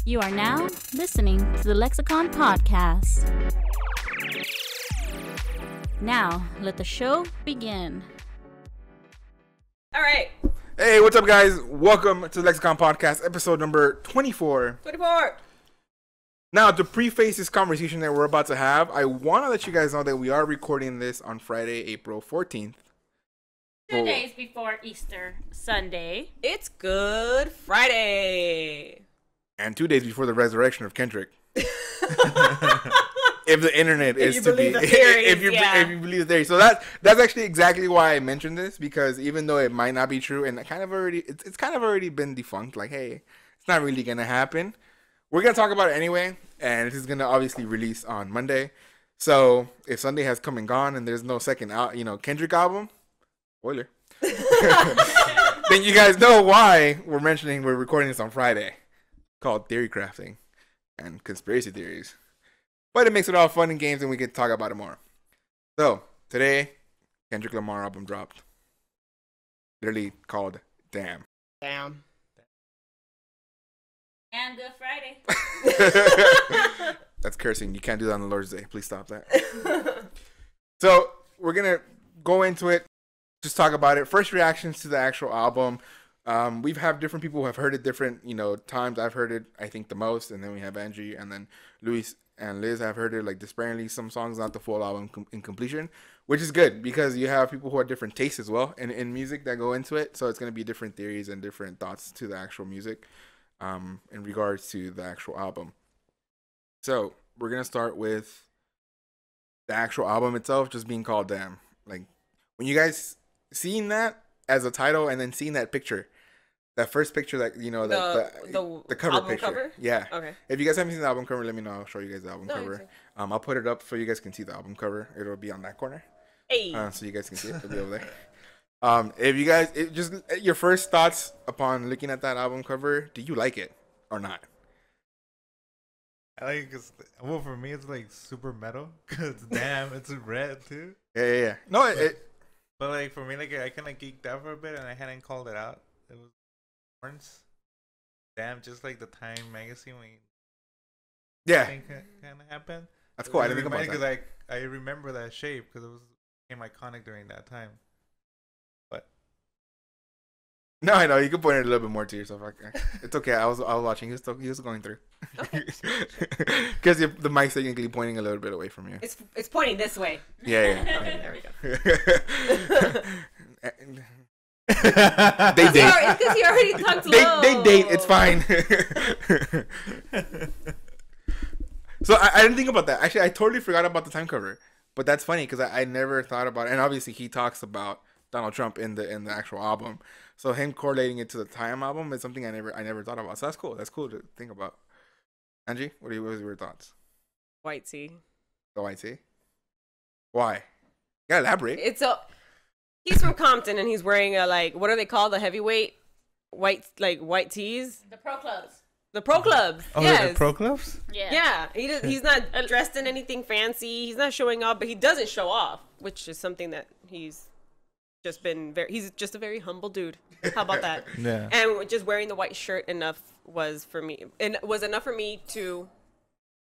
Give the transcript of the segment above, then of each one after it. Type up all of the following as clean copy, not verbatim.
You are now listening to the Lexicon podcast. Now, let the show begin. All right. Hey, what's up, guys? Welcome to the Lexicon podcast, episode number 24. 24. Now, to preface this conversation that we're about to have, I want to let you guys know that we are recording this on Friday, April 14th. 2 days before Easter Sunday. It's Good Friday. And 2 days before the resurrection of Kendrick. If the internet is to be, if you believe the theory. So that's actually exactly why I mentioned this, because even though it might not be true, and it's kind of already been defunct. Like, hey, it's not really gonna happen. We're gonna talk about it anyway, and this is gonna obviously release on Monday. So if Sunday has come and gone, and there's no second out, Kendrick album, spoiler, then you guys know why we're recording this on Friday, called theory crafting and conspiracy theories. But it makes it all fun and games, and we can talk about it more. So, today, Kendrick Lamar album dropped. Literally called Damn. Damn. And Good Friday. That's cursing. You can't do that on the Lord's Day. Please stop that. So, we're going to go into it, just talk about it. First reactions to the actual album. We've had different people who have heard it different, times. I've heard it, I think, the most. And then we have Angie, and then Luis and Liz have heard it like disparately. Some songs, not the full album in completion, which is good because you have people who have different tastes as well in music that go into it. So it's going to be different theories and different thoughts to the actual music in regards to the actual album. So we're going to start with the actual album itself just being called Damn. Like, when you guys seeing that as a title and then seeing that picture, that first picture, that the cover album picture. Cover? Yeah. Okay. If you guys haven't seen the album cover, let me know. I'll show you guys the album cover. I'll put it up so you guys can see the album cover. It'll be on that corner. Hey. So you guys can see it. It'll be over there. If you guys, your first thoughts upon looking at that album cover, do you like it or not? I like it because, well, for me, it's like super metal because damn, it's red too. Yeah. No, but like for me, like I kind of geeked out for a bit and I hadn't called it out. It was horns. Damn, just like the Time magazine when kind of happened. That's cool. I didn't think about that. Because I remember that shape because it became iconic during that time. But no, I know you can point it a little bit more to yourself. It's okay. I was watching. He was going through. Because the mic's technically pointing a little bit away from you. It's pointing this way. Yeah. Okay, there we go. They date. It's because he already talked low. They date. It's fine. So I didn't think about that. Actually, I totally forgot about the Time cover. But that's funny because I never thought about it. And obviously, he talks about Donald Trump in the actual album. So him correlating it to the Time album is something I never thought about. So that's cool. That's cool to think about. Angie, what was your thoughts? White tea. The white tea. Why? You gotta elaborate. He's from Compton and he's wearing what are they called? The heavyweight white tees. The Pro Clubs. The Pro Clubs. oh, yes. the Pro Clubs. Yeah. He's not dressed in anything fancy. He's not showing off, but he doesn't show off, which is something that he's just a very humble dude. How about that? Yeah. And just wearing the white shirt was enough for me to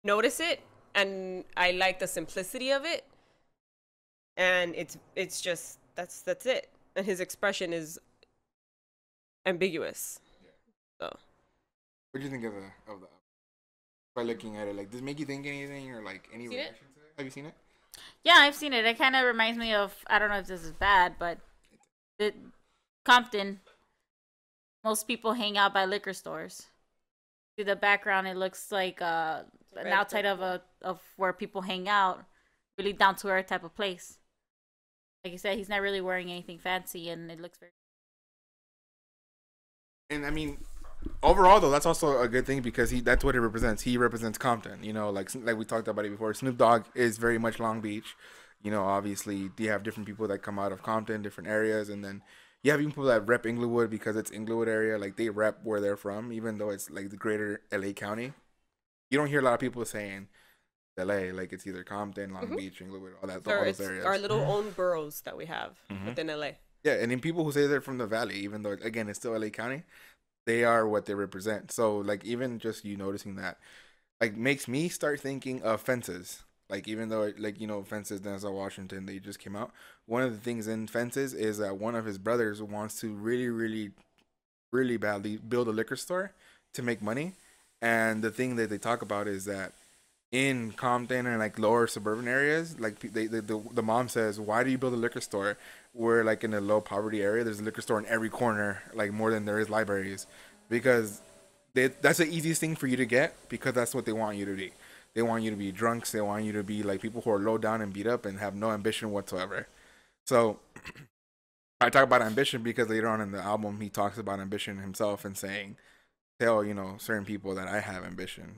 notice it, and I like the simplicity of it. And it's just that's it. And his expression is ambiguous. So What do you think of the by looking at it? Like, does it make you think anything or like any reaction to it? Have you seen it? Yeah, I've seen it. It kind of reminds me of, I don't know if this is bad, but Compton, most people hang out by liquor stores. See the background, it looks like an outside of where people hang out, really down to earth type of place. Like you said, he's not really wearing anything fancy, and it looks very. And I mean, overall though, that's also a good thing because that's what he represents. He represents Compton. Like we talked about it before. Snoop Dogg is very much Long Beach. Obviously you have different people that come out of Compton, different areas, and then you have people that rep Inglewood because it's Inglewood area. Like, they rep where they're from, even though it's like the greater LA County. You don't hear a lot of people saying LA, like it's either Compton, Long Beach, Inglewood, all those areas. Our little own boroughs that we have within LA. Yeah, and then people who say they're from the Valley, even though again it's still LA County, they are what they represent. So like even just you noticing that, like makes me start thinking of Fences. Like even though like Fences, Denzel Washington, they just came out. One of the things in Fences is that one of his brothers wants to really, really, really badly build a liquor store to make money, and the thing that they talk about is that in Compton and like lower suburban areas, like the mom says, "Why do you build a liquor store? We're like in a low poverty area. There's a liquor store in every corner, like more than there is libraries, because that's the easiest thing for you to get because that's what they want you to be. They want you to be drunks. They want you to be like people who are low down and beat up and have no ambition whatsoever." So I talk about ambition because later on in the album he talks about ambition himself and saying, "Tell certain people that I have ambition.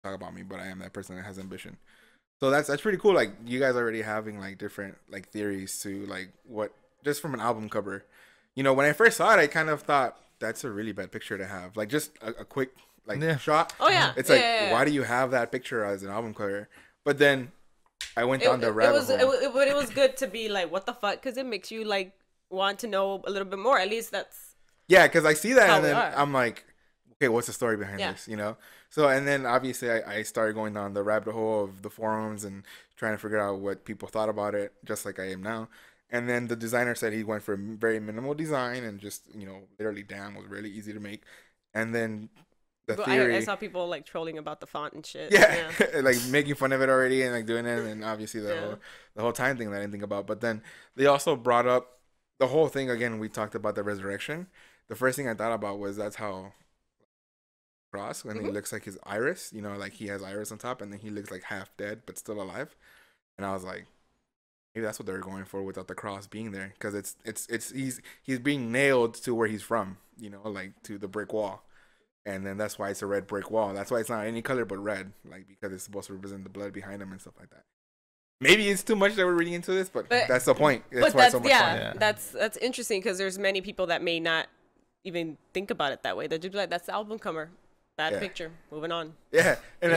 Talk about me, but I am that person that has ambition." So that's pretty cool. Like you guys already having like different like theories to like what just from an album cover. When I first saw it, I kind of thought that's a really bad picture to have. Like just a quick shot. Oh yeah. It's like why do you have that picture as an album cover? But then I went down the rabbit hole. But it was good to be like, what the fuck? Because it makes you like want to know a little bit more. At least that's because I see that and then I'm like, okay, what's the story behind this? So and then obviously I started going down the rabbit hole of the forums and trying to figure out what people thought about it, just like I am now. And then the designer said he went for very minimal design and just literally damn was really easy to make. And then the theory, I saw people like trolling about the font and shit. Yeah. Like making fun of it already and like doing it, and obviously the whole time thing that I didn't think about. But then they also brought up the whole thing again. We talked about the resurrection. The first thing I thought about was that's how cross when he looks like his iris, like he has iris on top, and then he looks like half dead but still alive. And I was like, maybe that's what they were going for without the cross being there, because it's he's being nailed to where he's from, like to the brick wall. And then that's why it's a red brick wall. That's why it's not any color but red, like because it's supposed to represent the blood behind him and stuff like that. Maybe it's too much that we're reading into this, but that's the point. That's why it's so much fun. Yeah, that's interesting because there's many people that may not even think about it that way. They're just like, that's the album cover, bad picture. Moving on. Yeah, and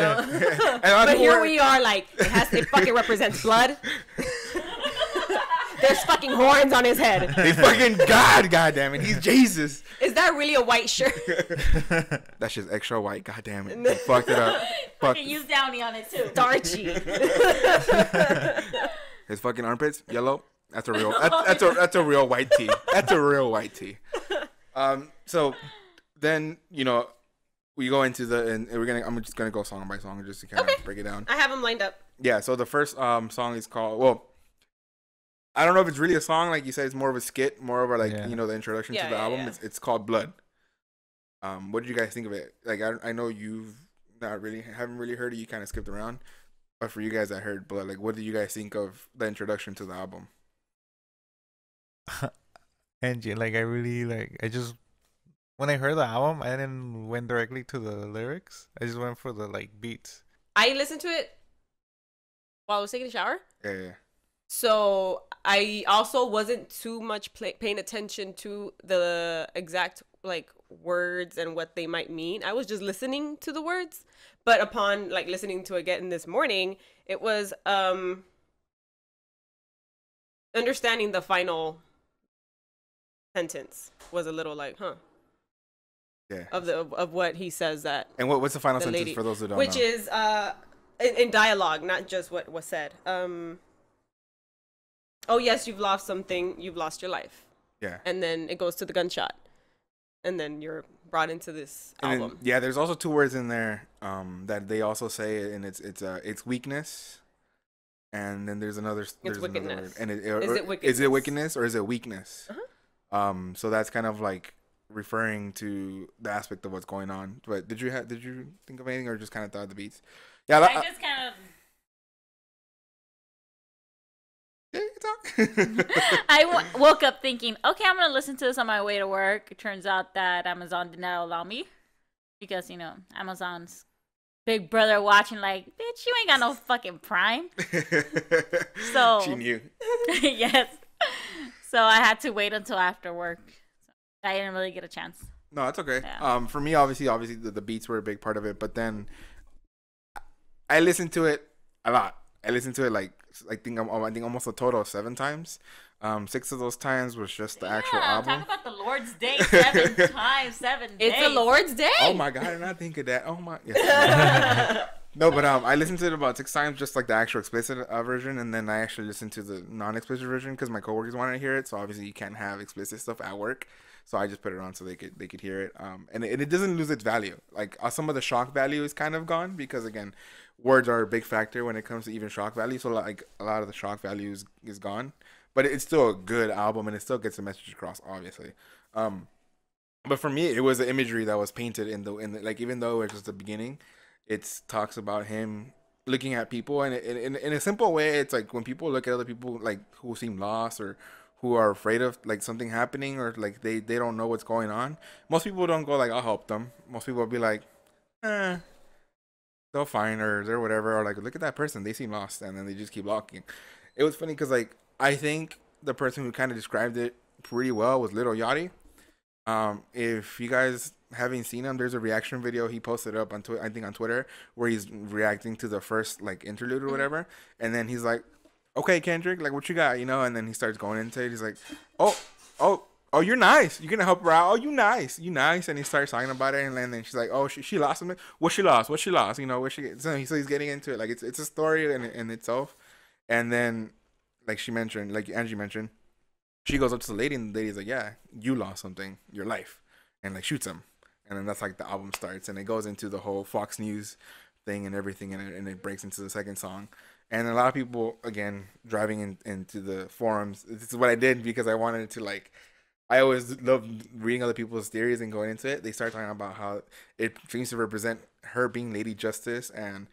but here we are, like it fucking represents blood. There's fucking horns on his head. He's fucking God damn it. He's Jesus. Is that really a white shirt? That's just extra white. God damn it. They fucked it up. Fucking use Downy on it too. Starchy. His fucking armpits yellow. That's a real. That's a real white tee. That's a real white tee. So then we go into and I'm just gonna go song by song just to kind of break it down. I have them lined up. Yeah. So the first song is called I don't know if it's really a song, like you said. It's more of a skit, more of a the introduction to the album. Yeah. It's called Blood. What did you guys think of it? Like I know you've haven't really heard it. You kind of skipped around, but for you guys that heard Blood, like what did you guys think of the introduction to the album? Angie, like I just when I heard the album, I didn't went directly to the lyrics. I just went for the beats. I listened to it while I was taking a shower. Yeah. So I also wasn't too much paying attention to the exact words and what they might mean. I was just listening to the words. But upon listening to it again this morning, it was understanding the final sentence was a little yeah. Of what he says that. And what's the final sentence for those who don't know? Which is in dialogue, not just what was said. Oh yes, you've lost something. You've lost your life. Yeah. And then it goes to the gunshot, and then you're brought into this album. Then, there's also two words in there that they also say, and it's weakness, and then there's another. There's wickedness. Another word. And is it wickedness? Is it wickedness or is it weakness? Uh-huh. So that's kind of referring to the aspect of what's going on. But did you think of anything, or just kind of thought of the beats? Yeah, I just kind of. I woke up thinking, okay, I'm gonna listen to this on my way to work. It turns out that Amazon did not allow me because Amazon's big brother watching bitch, you ain't got no fucking Prime. So she knew. Yes. So I had to wait until after work. So I didn't really get a chance. No, that's okay. Yeah. For me, obviously the beats were a big part of it, but then I listened to it a lot. I listened to it like I think almost a total of 7 times. 6 of those times was just the actual album. Talk about the Lord's Day 7 times, 7 days. It's the Lord's Day. Oh my God, I did not think of that. Oh my. Yes. No, but I listened to it about 6 times, just like the actual explicit version, and then I actually listened to the non-explicit version because my coworkers wanted to hear it. So obviously you can't have explicit stuff at work, so I just put it on so they could hear it. And it doesn't lose its value. Like some of the shock value is kind of gone because again, words are a big factor when it comes to even shock value. So like a lot of the shock value is gone, but it's still a good album and it still gets the message across, obviously. But for me, it was the imagery that was painted in the like even though it was the beginning. It talks about him looking at people, and in a simple way, it's like when people look at other people like who seem lost or who are afraid of like something happening or like they don't know what's going on. Most people don't go like, I'll help them. Most people will be like, they'll fine or they're whatever, or like, look at that person, they seem lost, and then they just keep walking. It was funny because like I think the person who kind of described it pretty well was Lil Yachty. If you guys haven't seen him, there's a reaction video he posted up on I think on Twitter where he's reacting to the first like interlude or whatever, and then he's like, okay, Kendrick, like what you got, you know, and then he starts going into it. He's like, oh, you're nice, you're gonna help her out, oh, you nice, and he starts talking about it, and then she's like, oh, she lost something, what she lost, you know, so he's getting into it, like it's a story in itself. And then like Angie mentioned, she goes up to the lady, and the lady's like, yeah, you lost something, your life, and like shoots him. And then that's like the album starts, and it goes into the whole Fox News thing and everything, and it breaks into the second song. And a lot of people, again, driving into the forums, this is what I did because I wanted to like, I always love reading other people's theories and going into it. They start talking about how it seems to represent her being Lady Justice and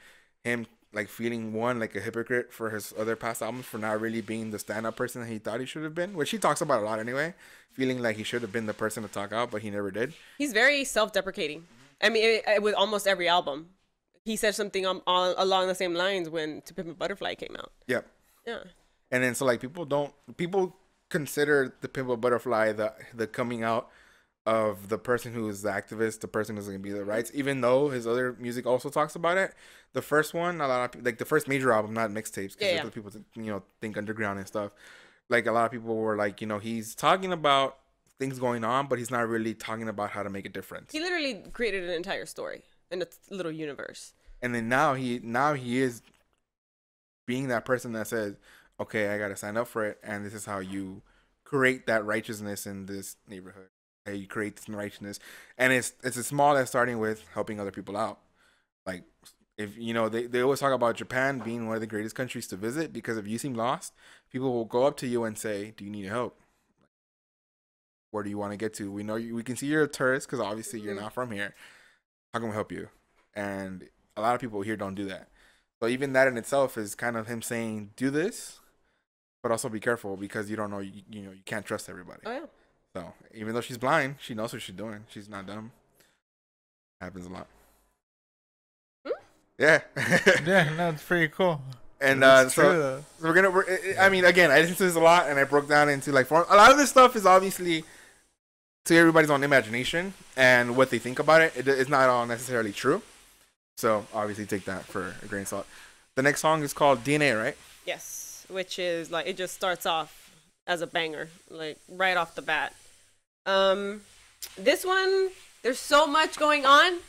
him like feeling like a hypocrite for his other past albums for not really being the stand-up person that he thought he should have been, which he talks about a lot anyway, feeling like he should have been the person to talk out, but he never did. He's very self-deprecating. I mean, with almost every album, he said something along the same lines when To Pimp a Butterfly came out. Yep. Yeah. And then so like people consider To Pimp a Butterfly the coming out of the person who is the activist, the person who's going to be the rights, even though his other music also talks about it. The first one, a lot of people, like the first major album, not mixtapes, because people think underground and stuff. Like a lot of people were like, he's talking about things going on, but he's not really talking about how to make a difference. He literally created an entire story in a little universe. And then now he is being that person that says, okay, I got to sign up for it, and this is how you create that righteousness in this neighborhood. Hey, you create this righteousness, and it's as small as starting with helping other people out. Like if they always talk about Japan being one of the greatest countries to visit because if you seem lost, people will go up to you and say, do you need help? Where do you want to get to? We know we can see you're a tourist because obviously you're not from here. How can we help you? And a lot of people here don't do that. So even that in itself is kind of him saying, do this, but also be careful because you don't know, you can't trust everybody. Oh, yeah. So even though she's blind, she knows what she's doing. She's not dumb. Happens a lot. Yeah. Yeah, no, it's pretty cool. And so I mean, again, I listened to this a lot, and I broke down into like a lot of this stuff is obviously to everybody's own imagination and what they think about it. It's not all necessarily true. So obviously take that for a grain of salt. The next song is called DNA, right? Yes, which is like it just starts off as a banger, like right off the bat. This one, there's so much going on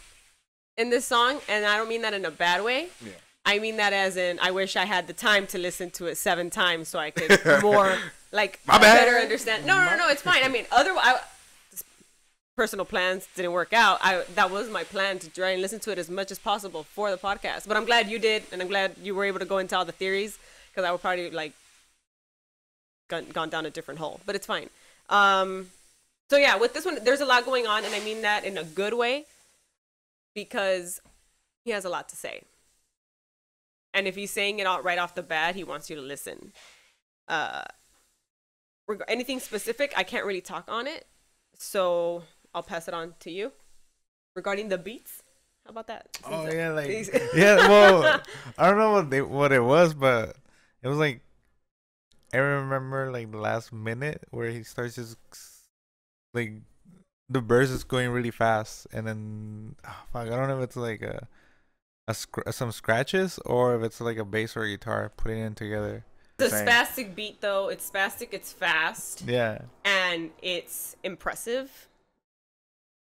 in this song, and I don't mean that in a bad way. Yeah. I mean that as in I wish I had the time to listen to it 7 times so I could more like better understand. No, it's fine. I mean, otherwise, personal plans didn't work out. That was my plan to try and listen to it as much as possible for the podcast. But I'm glad you did, and I'm glad you were able to go into all the theories because I would probably like gone down a different hole. But it's fine. So yeah, with this one, there's a lot going on, and I mean that in a good way because he has a lot to say. And if he's saying it out right off the bat, he wants you to listen. Anything specific, I can't really talk on it, so I'll pass it on to you. Regarding the beats, how about that? Oh yeah, like yeah. Well, I don't know what it was, but it was like I remember like the last minute where he starts just like the verse is going really fast, and then fuck, I don't know if it's like some scratches, or if it's like a bass or a guitar, putting it together. The spastic beat, though, it's spastic, it's fast. Yeah. And it's impressive.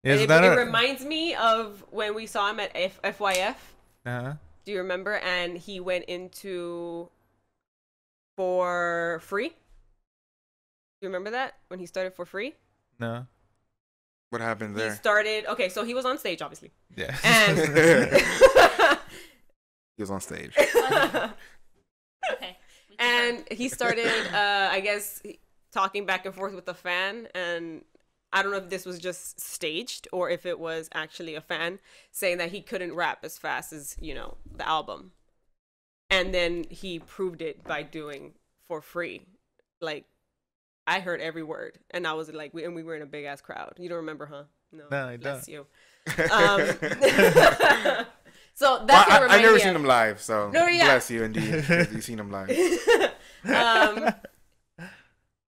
It reminds me of when we saw him at FYF. Uh-huh. Do you remember? And he went into For Free. Do you remember that? When he started For Free? No. What happened there? He started... Okay, so he was on stage, obviously. Yeah. And... He was on stage. Okay. And he started, I guess, talking back and forth with the fan. And I don't know if this was just staged or if it was actually a fan saying that he couldn't rap as fast as, you know, the album. And then he proved it by doing For Free. Like, I heard every word. And I was like, we were in a big ass crowd. You don't remember, huh? No, I bless don't. You. So that's what I've never seen him live, so no, yeah. Bless you indeed. You've seen him live.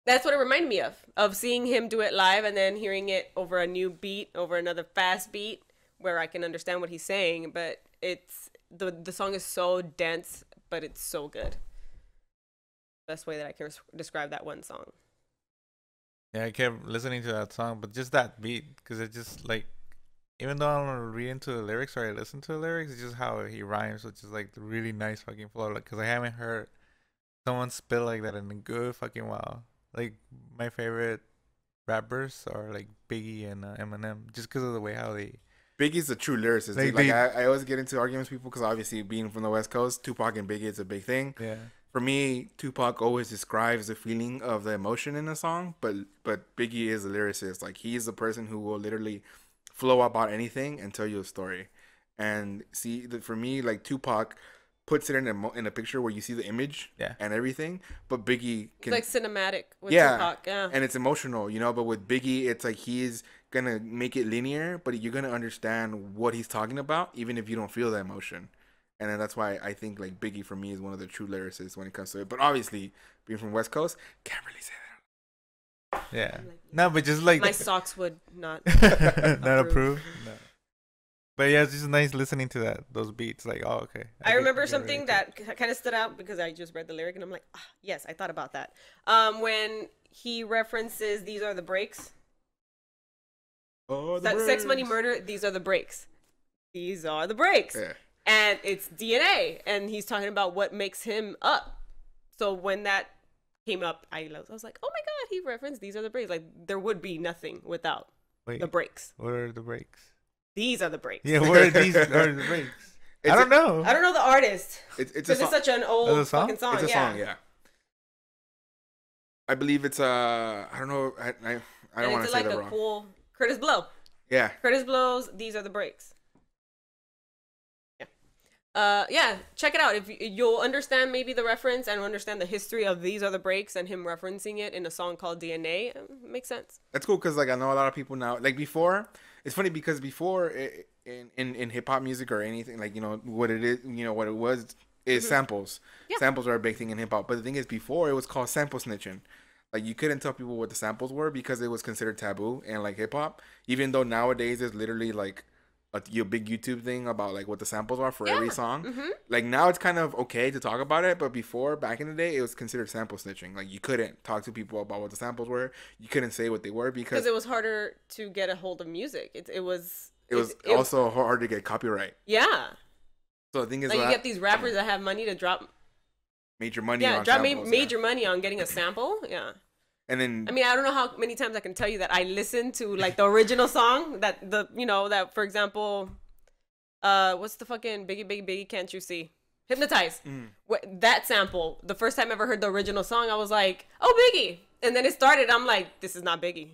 That's what it reminded me of seeing him do it live and then hearing it over a new beat, over another fast beat where I can understand what he's saying. But it's the song is so dense, but it's so good. Best way that I can describe that one song. Yeah, I kept listening to that song, but just that beat, because it just like. Even though I don't read into the lyrics or I listen to the lyrics, it's just how he rhymes, which is like the really nice fucking flow. Like, cause I haven't heard someone spit like that in a good fucking while. Like my favorite rappers are like Biggie and Eminem, just because of the way how they. Biggie's a true lyricist. Like I always get into arguments with people because obviously being from the West Coast, Tupac and Biggie is a big thing. Yeah. For me, Tupac always describes the feeling of the emotion in a song, but Biggie is a lyricist. Like he's the person who will literally flow about anything and tell you a story. And see, for me, like Tupac puts it in a picture where you see the image and everything, but Biggie can it's like cinematic with Tupac, and it's emotional, you know. But with Biggie, it's like he's gonna make it linear, but you're gonna understand what he's talking about even if you don't feel the emotion. And then that's why I think like Biggie for me is one of the true lyricists when it comes to it. But obviously, being from West Coast, can't really say that. Yeah. No, but just like my socks would not not approve. No. But yeah, it's just nice listening to those beats. Like, oh, okay. I remember something that kind of stood out because I just read the lyric and I'm like, yes, I thought about that. When he references "These are the breaks." Sex, Money, Murder. These are the breaks. These are the breaks. Yeah. And it's DNA, and he's talking about what makes him up. So when that came up, I was like, oh my god, he referenced "These are the breaks." Like there would be nothing without the breaks. What are the breaks? These are the breaks. Yeah, what are these are the breaks? I don't know. I don't know the artist. It's such an old fucking song. It's a song, yeah. I believe it's I don't know. I don't want to say that wrong. Cool Curtis Blow. Yeah. Curtis Blow's "These Are the Breaks." Yeah, check it out. If you'll understand maybe the reference and understand the history of "These Are the Breaks" and him referencing it in a song called DNA, it makes sense. That's cool because like I know a lot of people now. Like before, it's funny because before in hip hop music or anything, like you know what it is, you know what it was is samples. Yeah. Samples are a big thing in hip hop, but the thing is, before it was called sample snitching. Like you couldn't tell people what the samples were because it was considered taboo in like hip hop. Even though nowadays there's literally like a big YouTube thing about like what the samples are for every song. Mm-hmm. Like now it's kind of okay to talk about it, but before, back in the day, it was considered sample snitching. Like you couldn't talk to people about what the samples were. You couldn't say what they were because it was harder to get a hold of music. It was also hard to get copyright. Yeah. So the thing is, like you get these rappers that have money to drop major money. Yeah, drop major money on getting a sample. Yeah. And then I mean, I don't know how many times I can tell you that I listened to like the original song that for example, what's the fucking Biggie Can't You See? Hypnotize. That sample, the first time I ever heard the original song, I was like, oh, Biggie. And then it started, I'm like, this is not Biggie.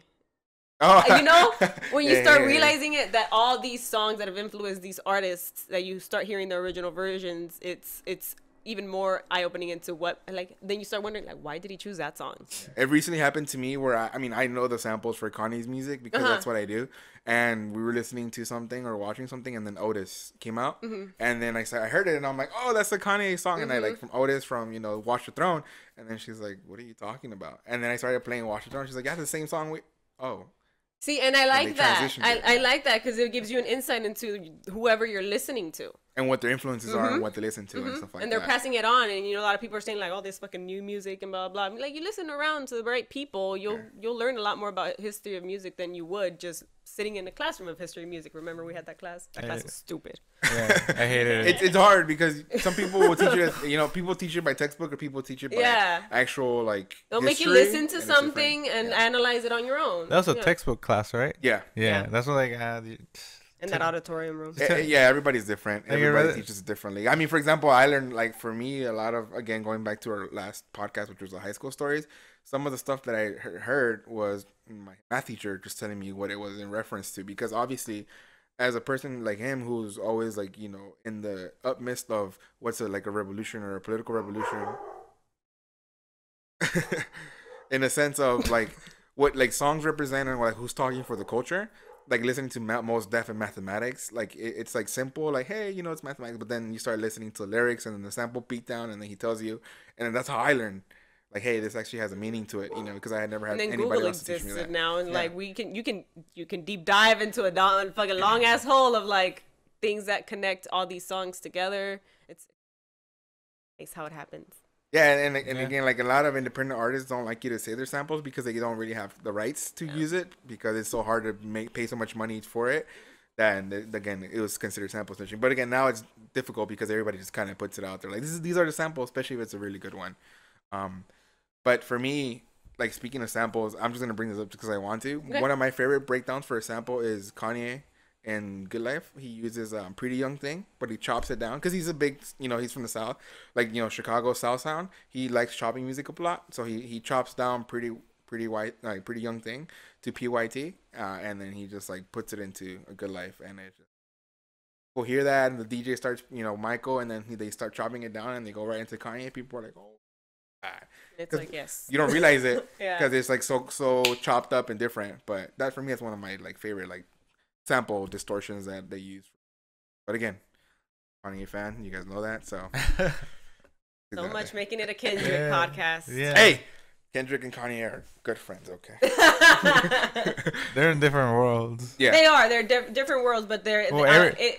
Oh. You know, when you start realizing it, that all these songs that have influenced these artists, that you start hearing the original versions, it's even more eye-opening into what, like, then you start wondering, like, why did he choose that song? It recently happened to me where, I know the samples for Kanye's music because that's what I do. And we were listening to something or watching something, and then Otis came out. Mm-hmm. And then I heard it, and I'm like, oh, that's the Kanye song. Mm-hmm. And I, like, from Otis from, Watch the Throne. And then she's like, what are you talking about? And then I started playing Watch the Throne. She's like, yeah, the same song. See, and I like that. I like that because it gives you an insight into whoever you're listening to. and what their influences are and what they listen to and stuff like that. And they're passing it on, and a lot of people are saying like, "Oh, this fucking new music and blah blah." Like, you listen around to the right people, you'll learn a lot more about history of music than you would just sitting in a classroom of history of music. Remember, we had that class. That class was stupid. Yeah, I hated it. It's hard because some people will teach it. People teach it by textbook, or people teach it by actual like. They'll make you listen to something and analyze it on your own. That was a textbook class, right? Yeah. That's what like. In that auditorium room. Yeah, everybody's different. Everybody teaches it differently. I mean, for example, I learned, like, for me, a lot of, again, going back to our last podcast, which was the high school stories, some of the stuff that I heard was my math teacher just telling me what it was in reference to. Because obviously, as a person like him who's always, like, in the upmidst of what's like a revolution or a political revolution, in a sense of, like, what, like, songs represent and, like, who's talking for the culture. Like listening to Mos Def and mathematics, like it's like simple, like, hey, it's mathematics, but then you start listening to the lyrics and then the sample beat down, and then he tells you, and then that's how I learned, like, hey, this actually has a meaning to it, because I had never had anybody Google else to teach me that. Now, and like you can deep dive into a fucking long ass hole of like things that connect all these songs together. It's how it happens. Yeah, and again, like, a lot of independent artists don't like you to say their samples because they don't really have the rights to use it, because it's so hard to pay so much money for it. That, again, it was considered sample snitching. But again, now it's difficult because everybody just kind of puts it out there. Like, these are the samples, especially if it's a really good one. But for me, like, speaking of samples, I'm just going to bring this up because I want to. Okay. One of my favorite breakdowns for a sample is Kanye and Good Life. He uses Pretty Young Thing, but he chops it down because he's a big, he's from the South, like, Chicago South Sound. He likes chopping music a lot, so he chops down Pretty Young Thing to PYT, and then he just like puts it into a Good Life, and it just, we'll hear that, and the DJ starts, Michael, and then they start chopping it down, and they go right into Kanye. People are like, oh. It's like, yes. You don't realize it because it's like so chopped up and different, but that for me is one of my like favorite like sample distortions that they use. But again, Kanye fan, you guys know that, so so much making it a Kendrick podcast. Yeah. Hey, Kendrick and Kanye are good friends, okay? They're in different worlds. Yeah, they are. They're different worlds, but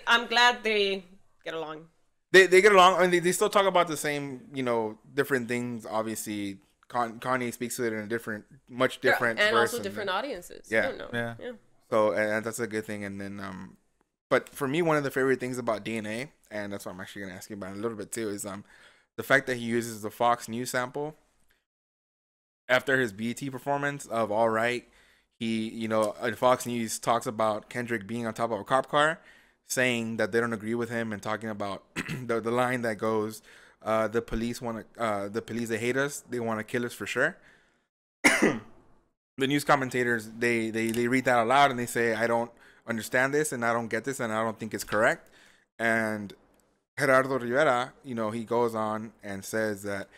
I'm glad they get along. They get along. I mean, they still talk about the same, different things. Obviously, Kanye speaks to it in a much different and also different audiences. Yeah. Yeah. So, and that's a good thing. And then, but for me, one of the favorite things about DNA, and that's what I'm actually going to ask you about a little bit too, is the fact that he uses the Fox News sample after his BET performance of All Right. He, in Fox News talks about Kendrick being on top of a cop car, saying that they don't agree with him, and talking about the line that goes, the police they hate us, they want to kill us for sure. The news commentators, they read that aloud, and they say, I don't understand this, and I don't get this, and I don't think it's correct. And Gerardo Rivera, he goes on and says that,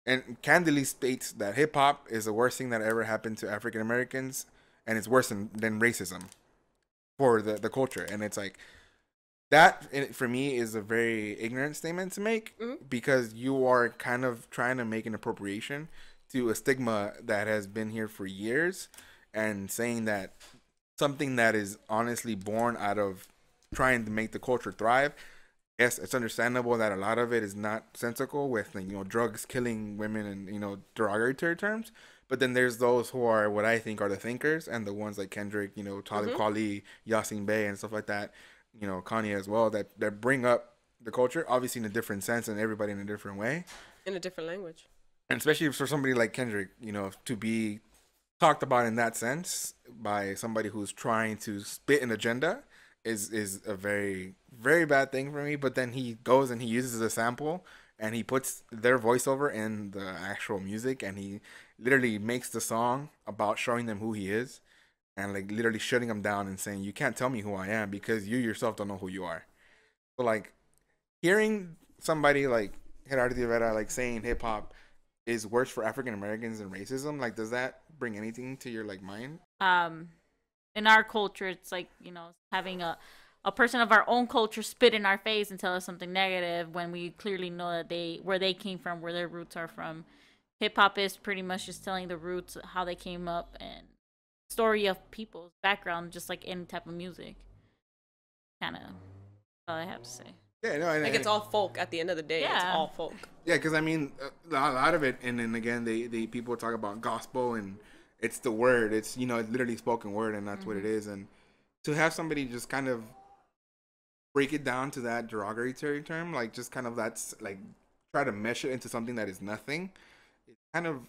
and candidly states that hip hop is the worst thing that ever happened to African Americans, and it's worse than racism for the culture. And it's like, that for me is a very ignorant statement to make, because you are kind of trying to make an appropriation to a stigma that has been here for years, and saying that something that is honestly born out of trying to make the culture thrive. Yes, it's understandable that a lot of it is not sensical with, drugs killing women and, derogatory terms. But then there's those who are what I think are the thinkers, and the ones like Kendrick, Talib Kweli, Yasin Bey, and stuff like that, Kanye as well, that bring up the culture, obviously in a different sense, and everybody in a different way. In a different language. And especially for somebody like Kendrick, to be talked about in that sense by somebody who's trying to spit an agenda is a very, very bad thing for me. But then he goes and he uses a sample, and he puts their voiceover in the actual music, and he literally makes the song about showing them who he is, and like literally shutting them down and saying, you can't tell me who I am because you yourself don't know who you are. So like, hearing somebody like Gerardo Rivera like saying hip hop is worse for African Americans than racism, like, does that bring anything to your like mind? In our culture, it's like, having a person of our own culture spit in our face and tell us something negative when we clearly know that where they came from, where their roots are from. Hip hop is pretty much just telling the roots, how they came up, and story of people's background, just like any type of music. Kind of all I have to say. Yeah, no, like it's all folk at the end of the day. Yeah. It's all folk. Yeah, because I mean, a lot of it, and then again, they people talk about gospel, and it's the word. It's it's literally spoken word, and that's what it is. And to have somebody just kind of break it down to that derogatory term, like just kind of that's like try to mesh it into something that is nothing. It's kind of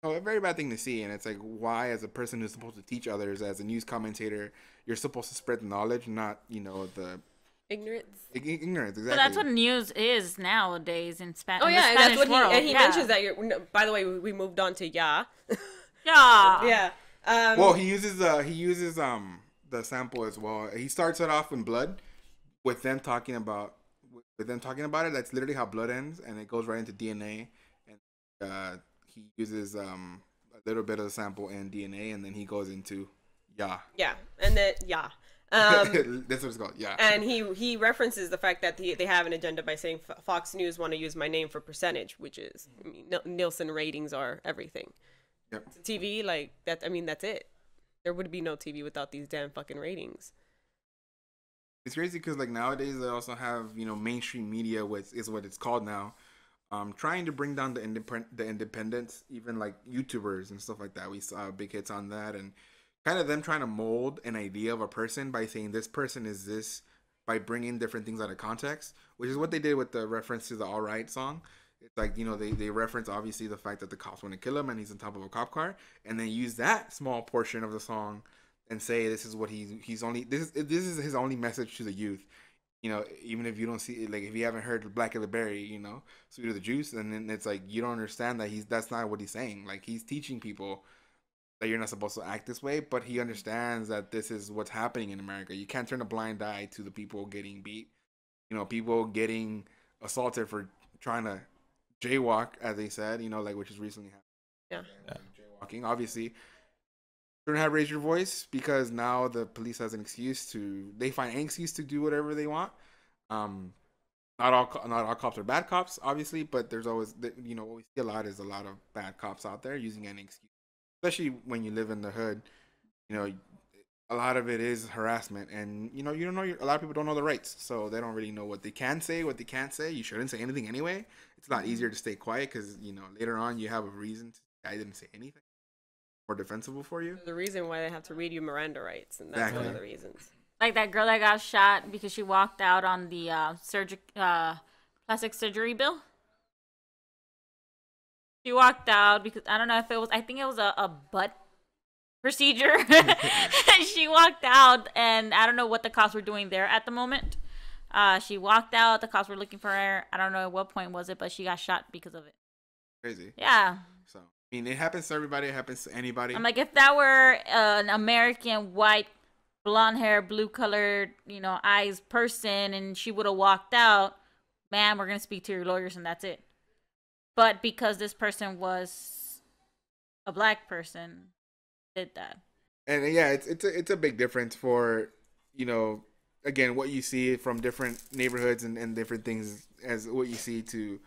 a very bad thing to see, and it's like why, as a person who's supposed to teach others, as a news commentator, you're supposed to spread the knowledge, not the ignorance, exactly. But that's what news is nowadays in Spanish. Oh yeah, and that's what he mentions that. By the way, we moved on to yeah. Yeah. Well, he uses the sample as well. He starts it off in blood with them talking about it. That's literally how blood ends, and it goes right into DNA. And he uses a little bit of the sample in DNA, and then he goes into yeah. Yeah, and then yeah. That's what it's called. Yeah. And he references the fact that they have an agenda by saying Fox News want to use my name for percentage, which is Nielsen ratings are everything. Yep. TV, like that. I mean, that's it. There would be no TV without these damn fucking ratings. It's crazy because like nowadays they also have mainstream media, which is what it's called now, trying to bring down the independents, even like YouTubers and stuff like that. We saw big hits on that, and kind of them trying to mold an idea of a person by saying this person is this, by bringing different things out of context, which is what they did with the reference to the All Right song. It's like, they reference obviously the fact that the cops want to kill him and he's on top of a cop car, and then use that small portion of the song and say this is what this is his only message to the youth. Even if you don't see it, like if you haven't heard Black of the Berry, Sweet of the Juice, and then it's like you don't understand that that's not what he's saying. Like he's teaching people that you're not supposed to act this way, but he understands that this is what's happening in America. You can't turn a blind eye to the people getting beat, people getting assaulted for trying to jaywalk, as they said, which is recently happened. Yeah. Jaywalking, obviously. Don't have raise your voice because now the police has an excuse they find an excuse to do whatever they want. Not all cops are bad cops, obviously, but there's always what we see a lot is a lot of bad cops out there using an excuse, especially when you live in the hood. A lot of it is harassment, and you don't know. A lot of people don't know the rights, so they don't really know what they can say, what they can't say. You shouldn't say anything anyway. It's a lot easier to stay quiet because later on you have a reason to say I didn't say anything. More defensible for you. The reason why they have to read you Miranda rights, and that's one of the reasons. Like that girl that got shot because she walked out on the plastic surgery bill. She walked out because I don't know if it was. I think it was a butt procedure. She walked out, and I don't know what the cops were doing there at the moment. She walked out. The cops were looking for her. I don't know at what point was it, but she got shot because of it. Crazy. Yeah. So I mean, it happens to everybody. It happens to anybody. I'm like, if that were an American white, blonde hair, blue colored, eyes person, and she would have walked out, ma'am, we're gonna speak to your lawyers, and that's it. But because this person was a black person, did that. And yeah, it's a big difference for again what you see from different neighborhoods and different things as what you see to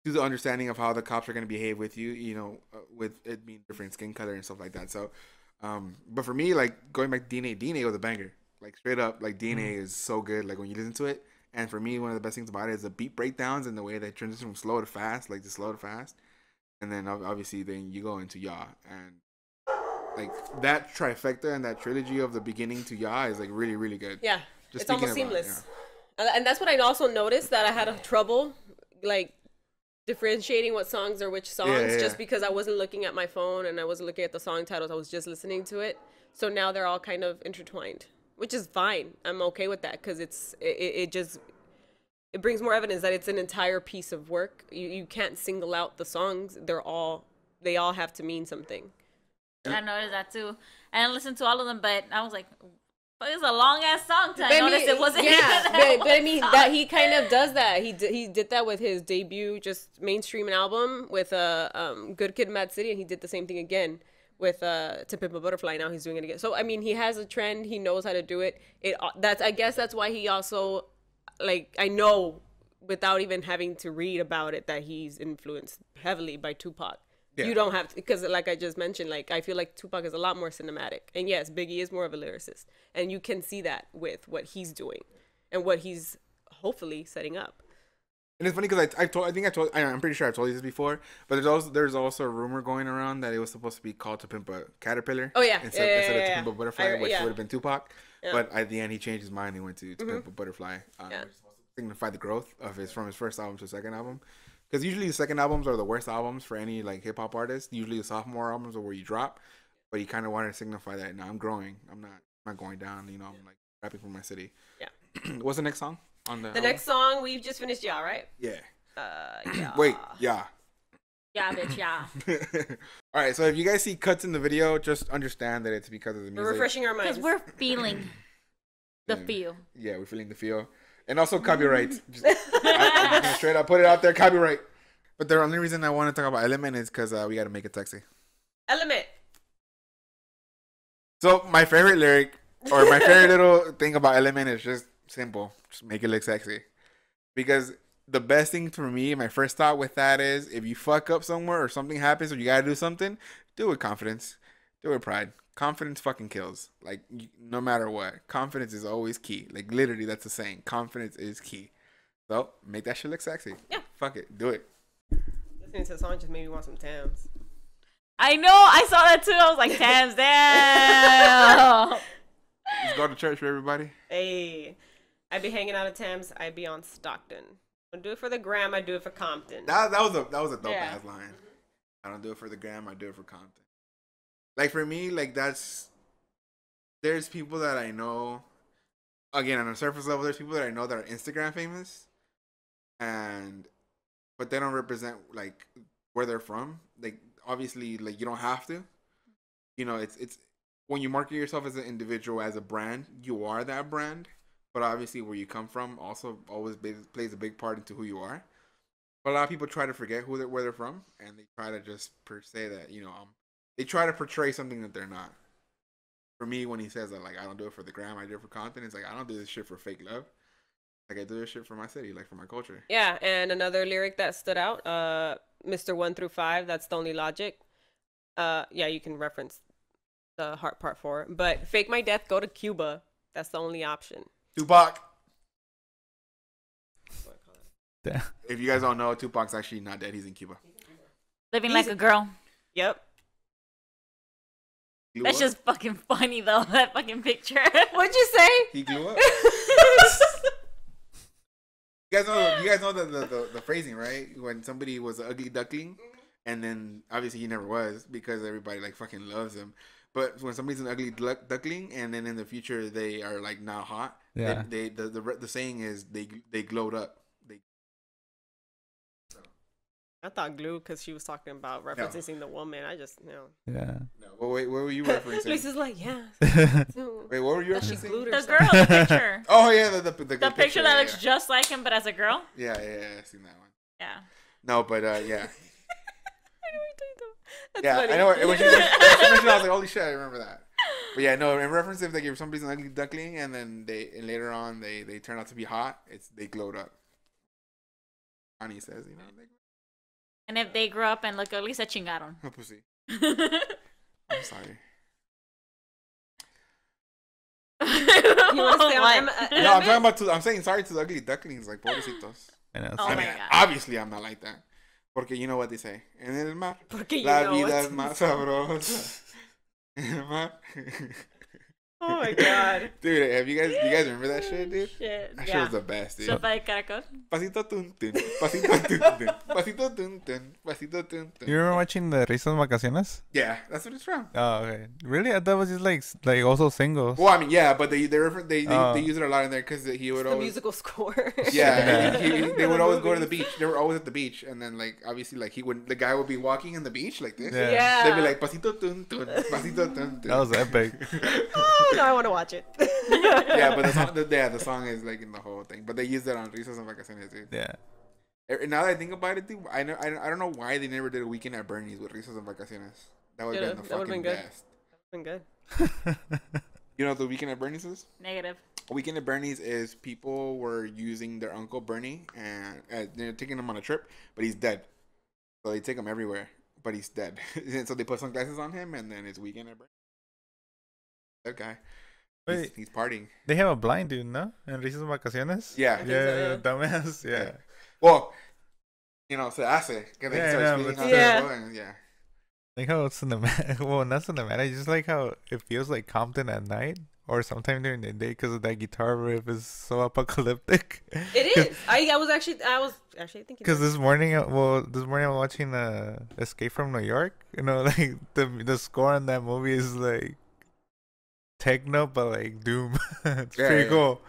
the understanding of how the cops are going to behave with you, with it being different skin color and stuff like that. So, but for me, like going back to DNA was a banger. Like straight up, like DNA is so good. Like when you listen to it, and for me, one of the best things about it is the beat breakdowns and the way they transition from slow to fast, like the slow to fast, and then obviously then you go into Ya, and like that trifecta and that trilogy of the beginning to Ya is like really really good. Yeah, it's almost seamless. And that's what I also noticed, that I had a trouble like differentiating what songs are which songs, just because I wasn't looking at my phone and I wasn't looking at the song titles. I was just listening to it. So now they're all kind of intertwined, which is fine. I'm okay with that because it brings more evidence that it's an entire piece of work. You can't single out the songs. They all have to mean something. I noticed that too. I didn't listen to all of them, but I was like, but it's a long ass song. I noticed it wasn't. Yeah, but I mean that he kind of does that. He did that with his debut, just mainstream album with Good Kid, Mad City, and he did the same thing again with To Pimp a Butterfly. Now he's doing it again. So I mean, he has a trend. He knows how to do it. I guess that's why he also, like, I know without even having to read about it that he's influenced heavily by Tupac. Yeah. You don't have to, because like I just mentioned, like I feel like Tupac is a lot more cinematic, and yes, Biggie is more of a lyricist, and you can see that with what he's doing and what he's hopefully setting up. And it's funny because I'm pretty sure I told you this before, but there's also a rumor going around that it was supposed to be called To Pimp a Caterpillar. Oh yeah, instead of To Pimp a Butterfly, which yeah. would have been Tupac. Yeah. But at the end, he changed his mind and went to Pimp a Butterfly. Which is supposed to signify the growth of from his first album to his second album. Because usually the second albums are the worst albums for any like hip hop artist. Usually the sophomore albums are where you drop, but he kind of wanted to signify that now I'm growing. I'm not going down. You know, I'm like rapping for my city. Yeah. What's the next song on the? Next song we've just finished, yeah, right? Yeah. Yeah. Wait, yeah. Yeah, bitch, yeah. All right, so if you guys see cuts in the video, just understand that it's because of the music. We're refreshing our minds. Because we're feeling the feel. Yeah, we're feeling the feel. And also copyright. I'm just gonna straight up put it out there, copyright. But the only reason I want to talk about Element is because we got to make it sexy. Element. So my favorite lyric, or my favorite little thing about Element is just simple. Just make it look sexy. Because the best thing for me, my first thought with that is, if you fuck up somewhere or something happens or you gotta do something, do it with confidence. Do it with pride. Confidence fucking kills. Like, no matter what. Confidence is always key. Like, literally, that's the saying. Confidence is key. So, make that shit look sexy. Yeah. Fuck it. Do it. Listening to the song just made me want some Tams. I know. I saw that too. I was like, Tams, damn. Let's go to church for everybody. Hey. I'd be hanging out at Tams. I'd be on Stockton. I don't do it for the gram. I do it for Compton. That was a dope ass line. I don't do it for the gram. I do it for Compton. Like, for me, like, there's people that I know, again, on a surface level, there's people that I know that are Instagram famous, but they don't represent, like, where they're from. Like, obviously, like, you don't have to. You know, it's when you market yourself as an individual, as a brand, you are that brand. But obviously, where you come from also always plays a big part into who you are. But a lot of people try to forget where they're from, and they try to just say that, you know, they try to portray something that they're not. For me, when he says that, like, I don't do it for the gram, I do it for content, it's like, I don't do this shit for fake love. Like, I do this shit for my city, like, for my culture. Yeah, and another lyric that stood out, Mr. 1 through 5, that's the only logic. Yeah, you can reference the heart part 4. But fake my death, go to Cuba. That's the only option. Tupac. Damn. If you guys don't know, Tupac's actually not dead. He's in Cuba. Living like a girl. Yep. That's just fucking funny, though, that fucking picture. What'd you say? He grew up. You guys know the phrasing, right? When somebody was an ugly duckling, and then obviously he never was because everybody like fucking loves him. But when somebody's an ugly duckling, and then in the future they are like now hot, yeah. The saying is they glowed up. I thought glue because she was talking about referencing the woman. I just Yeah. No, but wait, what were you referencing? Lisa's like, yeah. Wait, what were you She referencing? glued The herself. girl, the picture. Oh yeah, the picture that yeah, looks just like him, but as a girl. Yeah, I've seen that one. Yeah. No, but yeah. That's Yeah, funny. I know. When she mentioned, I was like, holy shit, I remember that. But yeah, no, in reference if like if somebody's an ugly duckling and then later on they turn out to be hot, they glowed up. Annie says, you know. And if they grow up and look ugly, se chingaron. Oh, pussy. I'm sorry. You want to stay on No, I'm talking about. I'm saying sorry to the ugly ducklings, like pobrecitos. Oh I my mean, God. obviously I'm not like that. Porque you know what they say. En el mar, la vida es más sabrosa. En el mar. Oh my God. Dude, you guys remember that shit, dude? Shit. That shit was the best, dude. Sopa de caracol. Pasito tun tun, pasito tun tun, pasito tun tun, pasito tun tun. You remember watching the Risas Vacaciones? Yeah, that's what it's from. Oh, okay. Really? I thought it was just like also singles. Well, I mean, yeah, but they use it a lot in there because he would The always musical score. yeah, they would always go to the beach. They were always at the beach, and then like obviously like the guy would be walking in the beach like this. Yeah. They'd be like pasito tun tun, pasito tun tun. That was epic. Oh, no, I want to watch it. Yeah, but the song is like in the whole thing. But they used that on Risas and Vacaciones, dude. Yeah. Now that I think about it, dude, I don't know why they never did a weekend at Bernie's with Risas and Vacaciones. That would have been the fucking best. Been good. You know what the weekend at Bernie's is? Negative. A weekend at Bernie's is people were using their uncle Bernie and they're taking him on a trip, but he's dead. So they take him everywhere, but he's dead. And so they put sunglasses on him, and then it's weekend at Bernie's. That guy. He's partying. They have a blind dude, no? En Risas Vacaciones. Yeah. So, Dumbass. Yeah. Well, se hace. Yeah. Like how it's cinematic. Well, not cinematic. Just like how it feels like Compton at night or sometime during the day because of that guitar riff is so apocalyptic. It is. I was actually thinking. Because this morning I'm watching Escape from New York. You know, like the score on that movie is like techno, but like doom. It's pretty cool.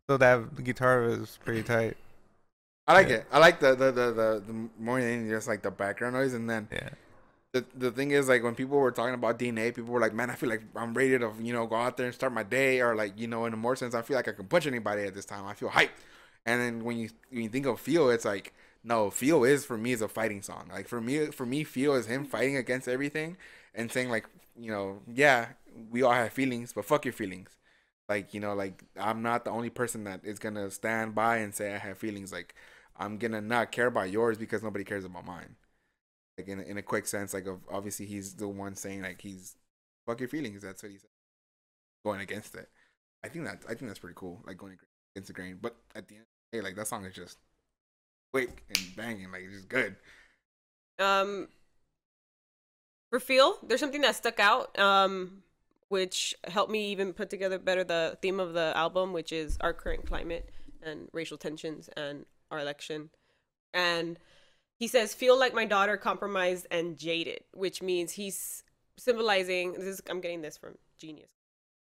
So that guitar is pretty tight. I like it. I like the more than just like the background noise, and then the thing is, like, when people were talking about DNA, people were like, man, I feel like I'm ready to go out there and start my day, or like in a more sense, I feel like I can punch anybody at this time. I feel hyped. And then when you think of Feel, it's like, no, Feel is for me is a fighting song. Like for me, Feel is him fighting against everything and saying like, yeah, we all have feelings, but fuck your feelings. Like, like I'm not the only person that is gonna stand by and say I have feelings. Like I'm gonna not care about yours because nobody cares about mine. Like in a quick sense, like obviously he's the one saying like he's fuck your feelings. That's what he said. Going against it. I think that's pretty cool. Like going against the grain. But at the end, hey, like that song is just quick and banging. Like it's just good. For Feel, there's something that stuck out. Which helped me even put together better the theme of the album, which is our current climate and racial tensions and our election. And he says, feel like my daughter compromised and jaded, which means he's symbolizing, I'm getting this from Genius.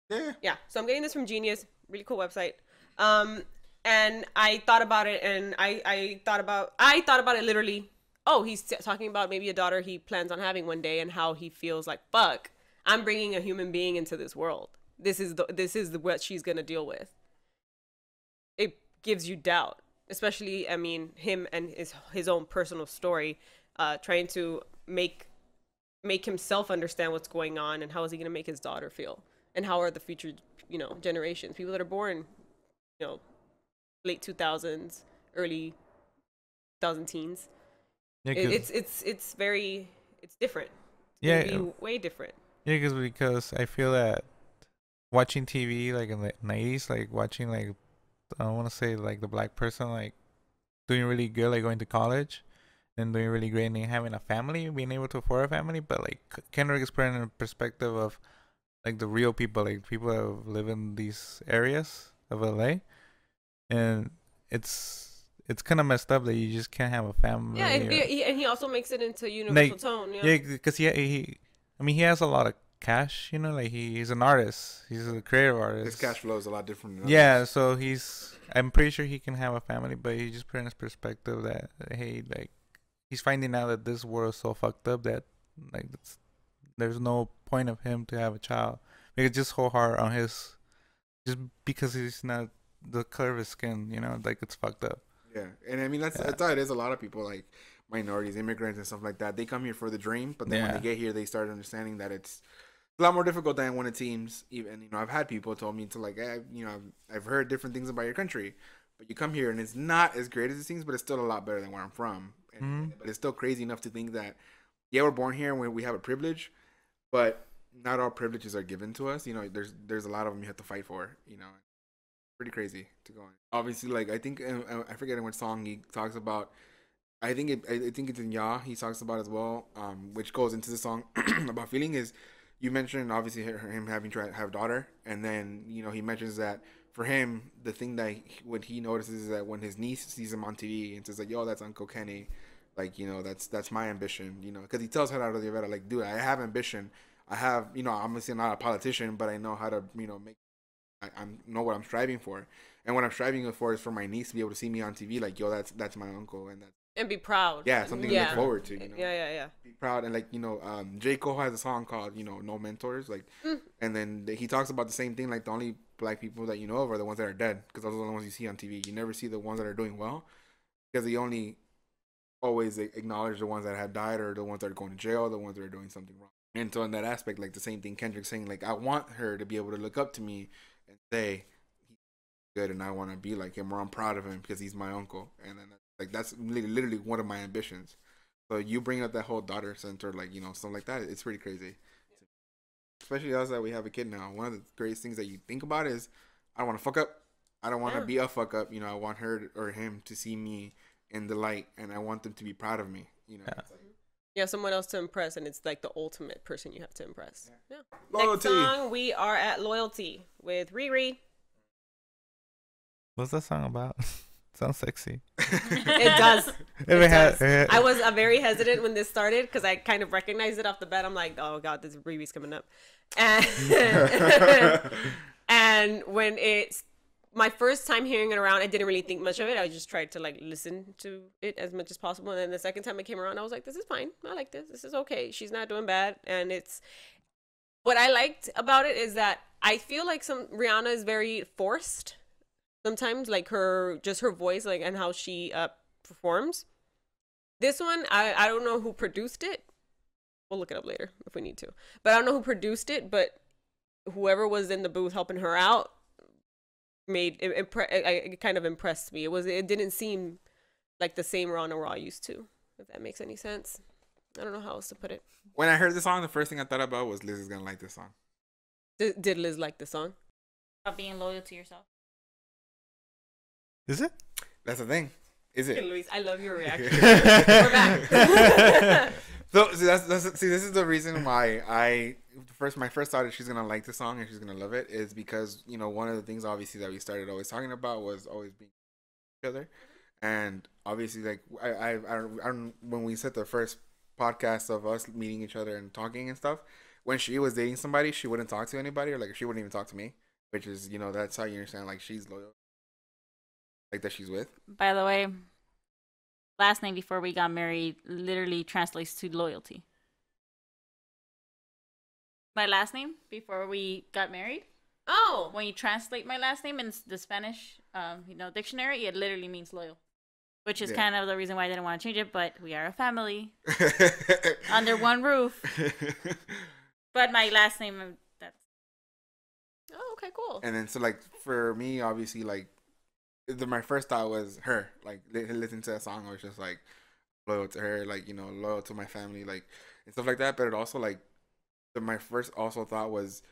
Yeah. So I'm getting this from Genius, really cool website. And I thought about it, and I thought about it literally. Oh, he's talking about maybe a daughter he plans on having one day and how he feels like, fuck, I'm bringing a human being into this world. This is what she's going to deal with. It gives you doubt, especially, I mean, him and his own personal story, trying to make himself understand what's going on, and how is he going to make his daughter feel, and how are the future, generations, people that are born, late 2000s, early 2000 teens. Yeah, it's different. It's gonna be way different. Yeah, because I feel that watching TV like in the 90s, like watching like, I don't want to say like the black person like doing really good, like going to college and doing really great and having a family, being able to afford a family, but like Kendrick is putting in a perspective of like the real people, like people that live in these areas of LA, and it's kind of messed up that you just can't have a family. Yeah, and he also makes it into universal tone. Yeah, because he has a lot of cash, like he's an artist. He's a creative artist. His cash flow is a lot different than others. Yeah, so I'm pretty sure he can have a family, but he just put in his perspective that, hey, like, he's finding out that this world is so fucked up that, like, there's no point of him to have a child. Like, it's just so hard on just because he's not the color of his skin, like, it's fucked up. Yeah, and I mean, that's how it is. A lot of people, like, minorities, immigrants, and stuff like that, they come here for the dream, but then when they get here, they start understanding that it's a lot more difficult than when it seems. Even I've had people told me to like, I've heard different things about your country, but you come here and it's not as great as it seems, but it's still a lot better than where I'm from. But it's still crazy enough to think that we're born here and we have a privilege, but not all privileges are given to us. There's a lot of them you have to fight for. Pretty crazy to go on. Obviously, like I think I forget in what song he talks about. I think it's in Ya. He talks about as well, which goes into the song about feeling is. You mentioned obviously him having to have a daughter, and then he mentions that for him the thing that what he notices is that when his niece sees him on TV and says like, "Yo, that's Uncle Kenny," like that's my ambition, because he tells her out of the event like, "Dude, I have ambition. I have obviously I'm not a politician, but I know how to make. I know what I'm striving for, and what I'm striving for is for my niece to be able to see me on TV like, yo, that's my uncle, and be proud. Yeah, something to look forward to. Yeah. Be proud, and like J. Cole has a song called No Mentors, like, and then he talks about the same thing, like the only black people that you know of are the ones that are dead, because those are the ones you see on TV. You never see the ones that are doing well, because they only always acknowledge the ones that have died or the ones that are going to jail, the ones that are doing something wrong. And so in that aspect, like the same thing Kendrick's saying, like I want her to be able to look up to me and say he's good, and I want to be like him, or I'm proud of him because he's my uncle, and then. Like that's literally one of my ambitions. So you bring up that whole daughter center, like something like that. It's pretty crazy. especially us that we have a kid now, one of the greatest things that you think about is, I don't want to fuck up. I don't want to be a fuck up. You know, I want her or him to see me in the light, and I want them to be proud of me. You know, you have someone else to impress, and it's like the ultimate person you have to impress. Yeah. Loyalty. Next song, we are at Loyalty with Riri. What's that song about? Sounds sexy. It does. I was very hesitant when this started because I kind of recognized it off the bat. I'm like, oh god, this Riri's coming up, and and when it's my first time hearing it around, I didn't really think much of it. I just tried to like listen to it as much as possible. And then the second time it came around, I was like, this is fine. I like this. This is okay. She's not doing bad. And it's what I liked about it is that I feel like Rihanna is very forced sometimes, like her voice, like, and how she performs. This one, I don't know who produced it. We'll look it up later if we need to. But I don't know who produced it, but whoever was in the booth helping her out it kind of impressed me. It didn't seem like the same Rihanna Raw used to, if that makes any sense. I don't know how else to put it. When I heard the song, the first thing I thought about was Liz is gonna like this song. Did Liz like the song? About being loyal to yourself. Is it? That's the thing. Is it? Hey, Luis, I love your reaction. We're back. So this is the reason why my first thought is she's gonna like the song and she's gonna love it is because, you know, one of the things obviously that we started always talking about was always being each other, and obviously like I when we set the first podcast of us meeting each other and talking and stuff, when she was dating somebody, she wouldn't talk to anybody, or like she wouldn't even talk to me, which is, you know, that's how you understand like she's loyal, like that she's with. By the way, last name before we got married literally translates to loyalty. My last name before we got married. Oh. When you translate my last name in the Spanish, dictionary, it literally means loyal. Which is kind of the reason why I didn't want to change it, but we are a family. Under one roof. But my last name, that's... Oh, okay, cool. And then, so, like, for me, obviously, like, my first thought was her. Like, listening to that song, I was just, like, loyal to her, like, you know, loyal to my family, like, and stuff like that. But it also, like, my first also thought was,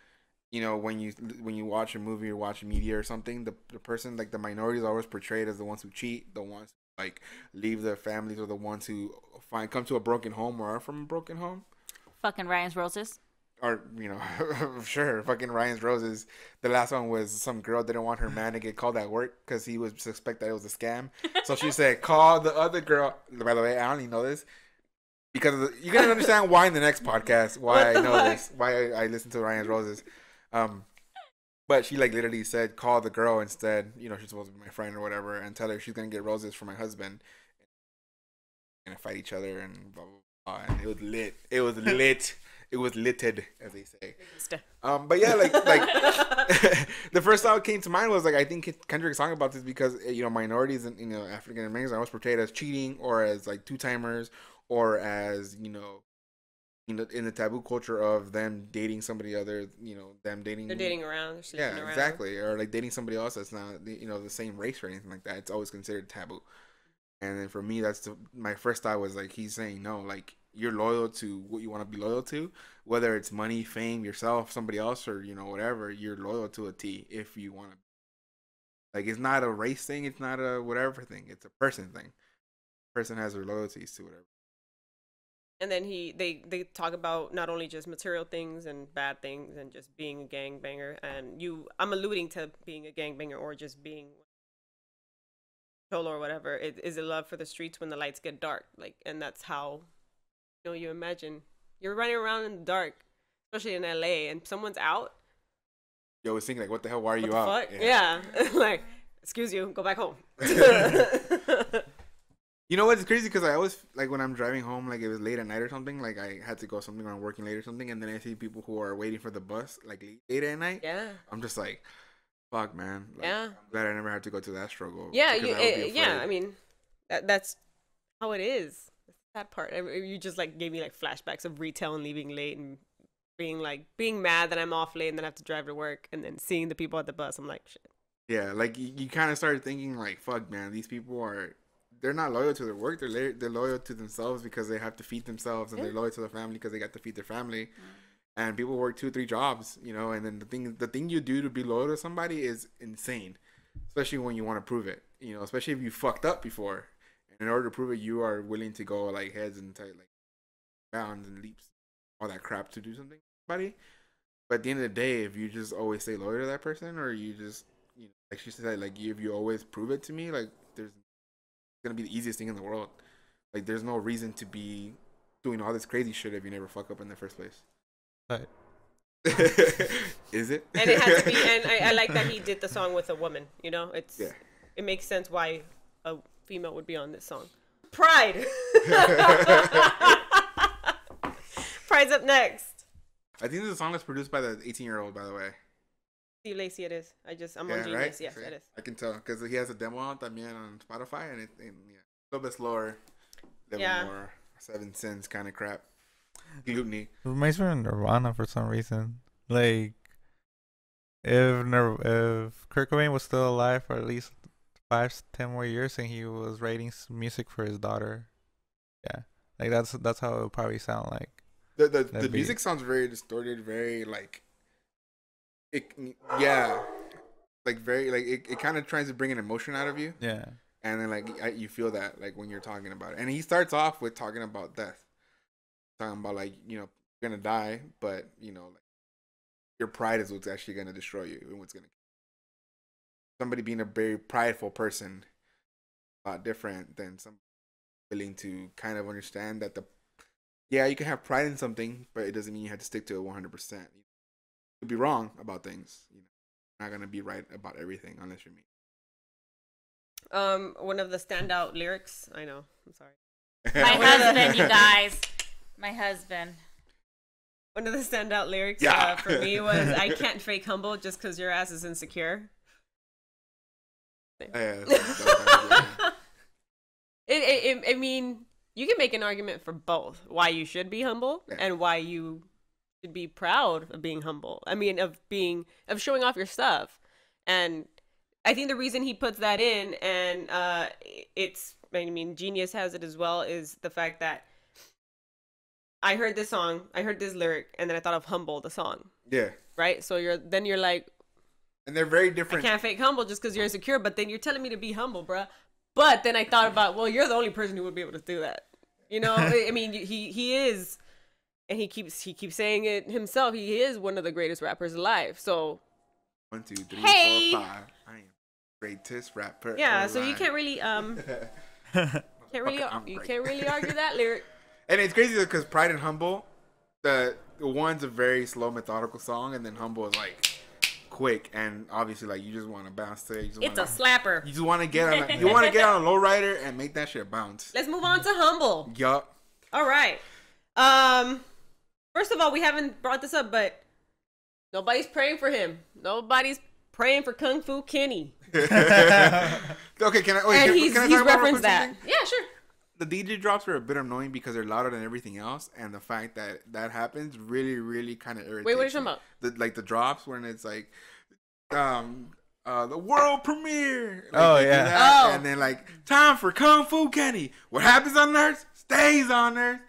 you know, when you watch a movie or watch media or something, the person, like, the minority is always portrayed as the ones who cheat, the ones who, like, leave their families, or the ones who come to a broken home or are from a broken home. Fucking Ryan's Roses. Or, you know, sure, fucking Ryan's Roses. The last one was some girl didn't want her man to get called at work because he would suspect that it was a scam. So she said, call the other girl. By the way, I only know this because you're going to understand why in the next podcast, why I know this, why I listen to Ryan's Roses. But she, like, literally said, call the girl instead. You know, she's supposed to be my friend or whatever, and tell her she's going to get roses for my husband. And fight each other and blah, blah, blah. And it was lit. It was lit. It was litted, as they say. But yeah, like the first thought that came to mind was, like, I think Kendrick's song about this because, you know, minorities and, you know, African Americans are always portrayed as cheating or as, like, two-timers or as, you know, in the taboo culture of them dating somebody other, you know, them dating. They're dating around. They're around. Exactly. Or, like, dating somebody else that's not, you know, the same race or anything like that. It's always considered taboo. And then for me, my first thought was, like, he's saying, no, like, you're loyal to what you want to be loyal to, whether it's money, fame, yourself, somebody else, or, you know, whatever. You're loyal to a T if you want to. Like, it's not a race thing. It's not a whatever thing. It's a person thing. Person has their loyalties to whatever. And then they talk about not only just material things and bad things and just being a gangbanger. And I'm alluding to being a gangbanger or just being solo or whatever. Is it love for the streets when the lights get dark? Like, and that's how, you know, you imagine you're running around in the dark, especially in LA, and someone's out. You always think, like, what the hell? Why are you out? Fuck? Yeah. Like, excuse you, go back home. You know what's crazy? Because I always, like, when I'm driving home, like, it was late at night or something, like, I had to go something or I'm working late or something, and then I see people who are waiting for the bus, like, late at night. Yeah. I'm just like, fuck, man. Like, yeah. I'm glad I never had to go to that struggle. Yeah, yeah. I mean, that's how it is. That part. You just, like, gave me, like, flashbacks of retail and leaving late and being mad that I'm off late and then I have to drive to work, and then seeing the people at the bus. I'm like, shit. Yeah, like, you kind of started thinking, like, fuck, man, these people they're not loyal to their work. They're loyal to themselves because they have to feed themselves, and they're loyal to their family because they got to feed their family. and people work 2-3 jobs, you know, and then the thing you do to be loyal to somebody is insane, especially when you want to prove it, you know, especially if you fucked up before, and in order to prove it, you are willing to go like heads and tight like bounds and leaps, all that crap to do something, buddy. But at the end of the day, if you just always stay loyal to that person, or you just, you know, like she said, like if you always prove it to me, like there's gonna be the easiest thing in the world. Like there's no reason to be doing all this crazy shit if you never fuck up in the first place. Right. Is it? And it has to be. And I like that he did the song with a woman. You know, yeah. It makes sense why a female would be on this song. Pride. Pride's up next. I think this is a song that's produced by the 18-year-old, by the way. Steve Lacy, it is. I'm on Genius. Right? Yes, See, it is. I can tell because he has a demo out también on Spotify, and yeah, a little bit slower, a little more 7 cents kind of crap. Gluteny. It reminds me of Nirvana for some reason. Like, if Kurt Cobain was still alive for at least 5-10 more years, and he was writing music for his daughter, yeah, like that's how it would probably sound like. The music sounds very distorted, very like it, yeah, like very like it kind of tries to bring an emotion out of you. Yeah, and then like you feel that like when you're talking about it, and he starts off with talking about death, talking about like, you know, you're gonna die, but you know, like your pride is what's actually gonna destroy you, and what's gonna somebody being a very prideful person, a lot different than somebody willing to kind of understand that yeah, you can have pride in something, but it doesn't mean you have to stick to it 100%. You could be wrong about things. You know, you're not gonna be right about everything unless you're me. One of the standout lyrics. I know. I'm sorry. My husband, you guys. My husband. One of the standout lyrics for me was, "I can't fake humble just because your ass is insecure." Yeah, I mean, you can make an argument for both. Why you should be humble and why you should be proud of being humble. I mean, of showing off your stuff. And I think the reason he puts that in, and Genius has it as well, is the fact that I heard this song, I heard this lyric, and then I thought of Humble, the song. Yeah. Right? So you're like, and they're very different. I can't fake humble just because you're insecure, but then you're telling me to be humble, bruh. But then I thought about, well, you're the only person who would be able to do that. You know, I mean, he is, and he keeps saying it himself. He is one of the greatest rappers alive. So 1, 2, 3, hey. 4, 5. I am greatest rapper. Yeah, so alive. you can't really you can't really argue that lyric. And it's crazy because Pride and Humble, the one's a very slow, methodical song, and then Humble is like quick, and obviously like you just want to bounce to it. It's a slapper. You just want to get on a lowrider and make that shit bounce. Let's move on to Humble. Yup. All right. First of all, we haven't brought this up, but nobody's praying for him. Nobody's praying for Kung Fu Kenny. Okay, can I he's referenced that. Yeah, sure. The DJ drops are a bit annoying because they're louder than everything else, and the fact that happens really, really kind of irritates. Wait, what are you talking about? The drops when it's like, the world premiere. Like, oh yeah. And then like time for Kung Fu Kenny. What happens on Earth stays on Earth.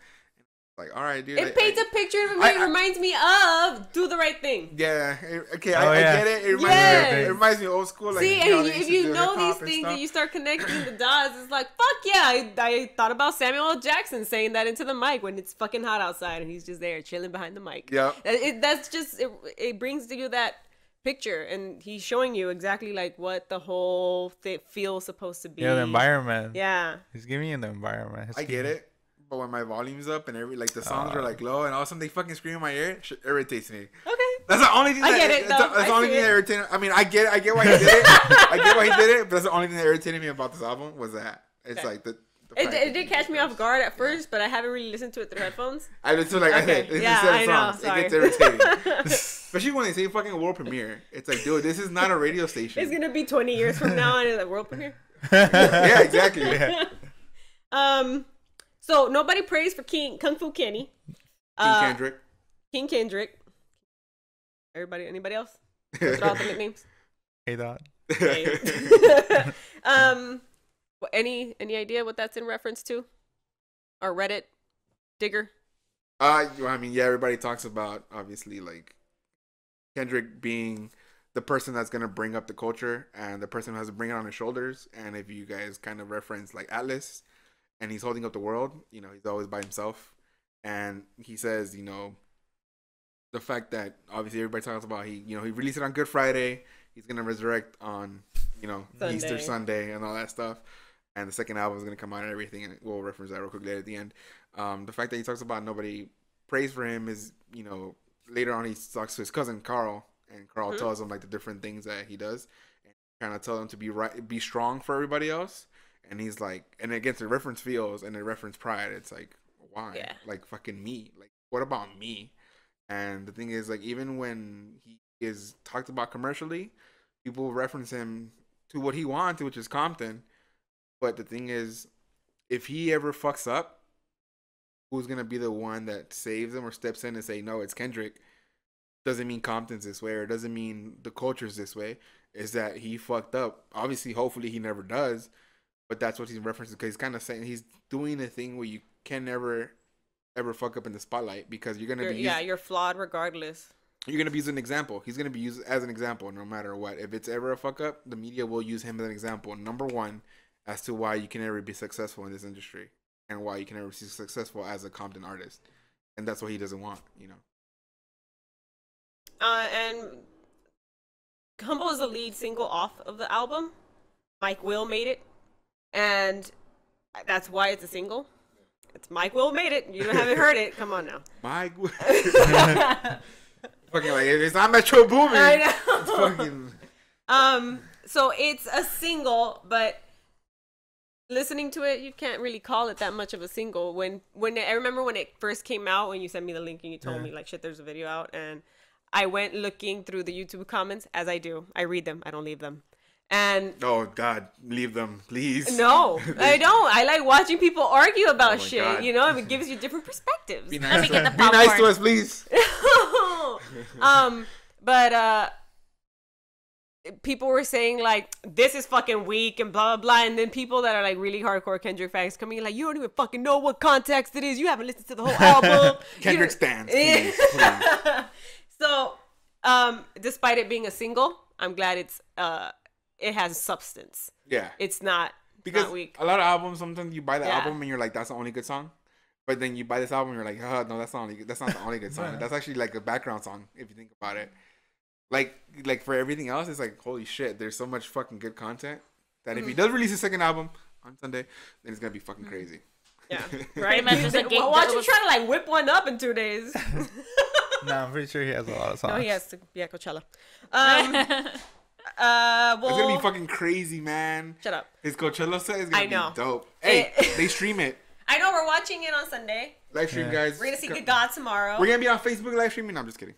Like, all right, dude. It paints a picture of me. It reminds me of Do the Right Thing. Yeah. Okay, I get it. It reminds me of old school. Like, see, if you know these things and you start connecting the dots, it's like, fuck yeah. I thought about Samuel L. Jackson saying that into the mic when it's fucking hot outside and he's just there chilling behind the mic. Yeah. It brings to you that picture, and he's showing you exactly like what the whole thing feels supposed to be. Yeah, the environment. Yeah. He's giving you the environment. I get it. But when my volume's up and the songs are like low and all of a sudden they fucking scream in my ear, it irritates me. Okay. That's the only thing I get it. That's the only thing that irritated me. I mean, I get why he did it. I get why he did it, but that's the only thing that irritated me about this album was that. It's like the it did catch me off guard at first, but I haven't really listened to it through headphones. I listen to like okay. I said, I know. songs. Sorry. It gets irritating. Especially when they say fucking world premiere. It's like, dude, this is not a radio station. It's gonna be 20 years from now and it's like world premiere. Yeah, exactly. Yeah. So nobody prays for Kung Fu Kenny. King Kendrick. Anybody else? Throw out the nicknames. Hey, Dot. Hey. Any idea what that's in reference to? Or Reddit digger? I mean, yeah, everybody talks about obviously like Kendrick being the person that's gonna bring up the culture and the person who has to bring it on his shoulders. And if you guys kind of reference like Atlas, and he's holding up the world, you know, he's always by himself. And he says, you know, the fact that obviously everybody talks about he released it on Good Friday. He's gonna resurrect on, you know, Easter Sunday and all that stuff. And the second album is gonna come out and everything. And we'll reference that real quick later at the end. The fact that he talks about nobody prays for him is, you know, later on he talks to his cousin Carl, and Carl tells him like the different things that he does, and kind of tell him to be strong for everybody else. And he's like, and again, to reference feels and to reference pride, it's like, why? Yeah. Like fucking me. Like, what about me? And the thing is, like, even when he is talked about commercially, people reference him to what he wants, which is Compton. But the thing is, if he ever fucks up, who's gonna be the one that saves him or steps in and say, no, it's Kendrick? Doesn't mean Compton's this way, or doesn't mean the culture's this way. Is that he fucked up? Obviously, hopefully he never does. But that's what he's referencing, because he's kind of saying he's doing a thing where you can never ever fuck up in the spotlight, because you're gonna be you're flawed regardless. You're gonna be used as an example. He's gonna be used as an example no matter what. If it's ever a fuck up, the media will use him as an example. Number one, as to why you can never be successful in this industry, and why you can never be successful as a Compton artist, and that's what he doesn't want, you know. And Humble is the lead single off of the album. Mike Will made it, and that's why it's a single. It's Mike Will made it. You haven't heard it. Come on now. Mike Will. Fucking like, it's not Metro Boomin. I know. It's fucking. So it's a single, but listening to it, you can't really call it that much of a single. When I remember when it first came out, when you sent me the link and you told me like, shit, there's a video out, and I went looking through the YouTube comments, as I do. I read them. I don't leave them. And oh God, leave them, please. No, I don't. I like watching people argue about shit. God. You know, it gives you different perspectives. Be nice, to us, please. But people were saying like, this is fucking weak and blah blah blah, and then people that are like really hardcore Kendrick fans coming in like, you don't even fucking know what context it is. You haven't listened to the whole album. Kendrick stands, please. So, despite it being a single, I'm glad it has substance. Yeah. It's not weak. A lot of albums, sometimes you buy the album and you're like, that's the only good song. But then you buy this album and you're like, oh, no, that's not the only good song. That's actually like a background song, if you think about it. Like for everything else, it's like, holy shit, there's so much fucking good content that if he does release his second album on Sunday, then it's going to be fucking crazy. Yeah. Right? Why don't you try to like whip one up in 2 days? No, I'm pretty sure he has a lot of songs. No, he has to be at Coachella. It's gonna be fucking crazy, man. Shut up. His Coachella set is gonna be dope. Hey, they stream it. I know, we're watching it on Sunday. Live stream, guys. We're gonna see Good God tomorrow. We're gonna be on Facebook live streaming. No, I'm just kidding.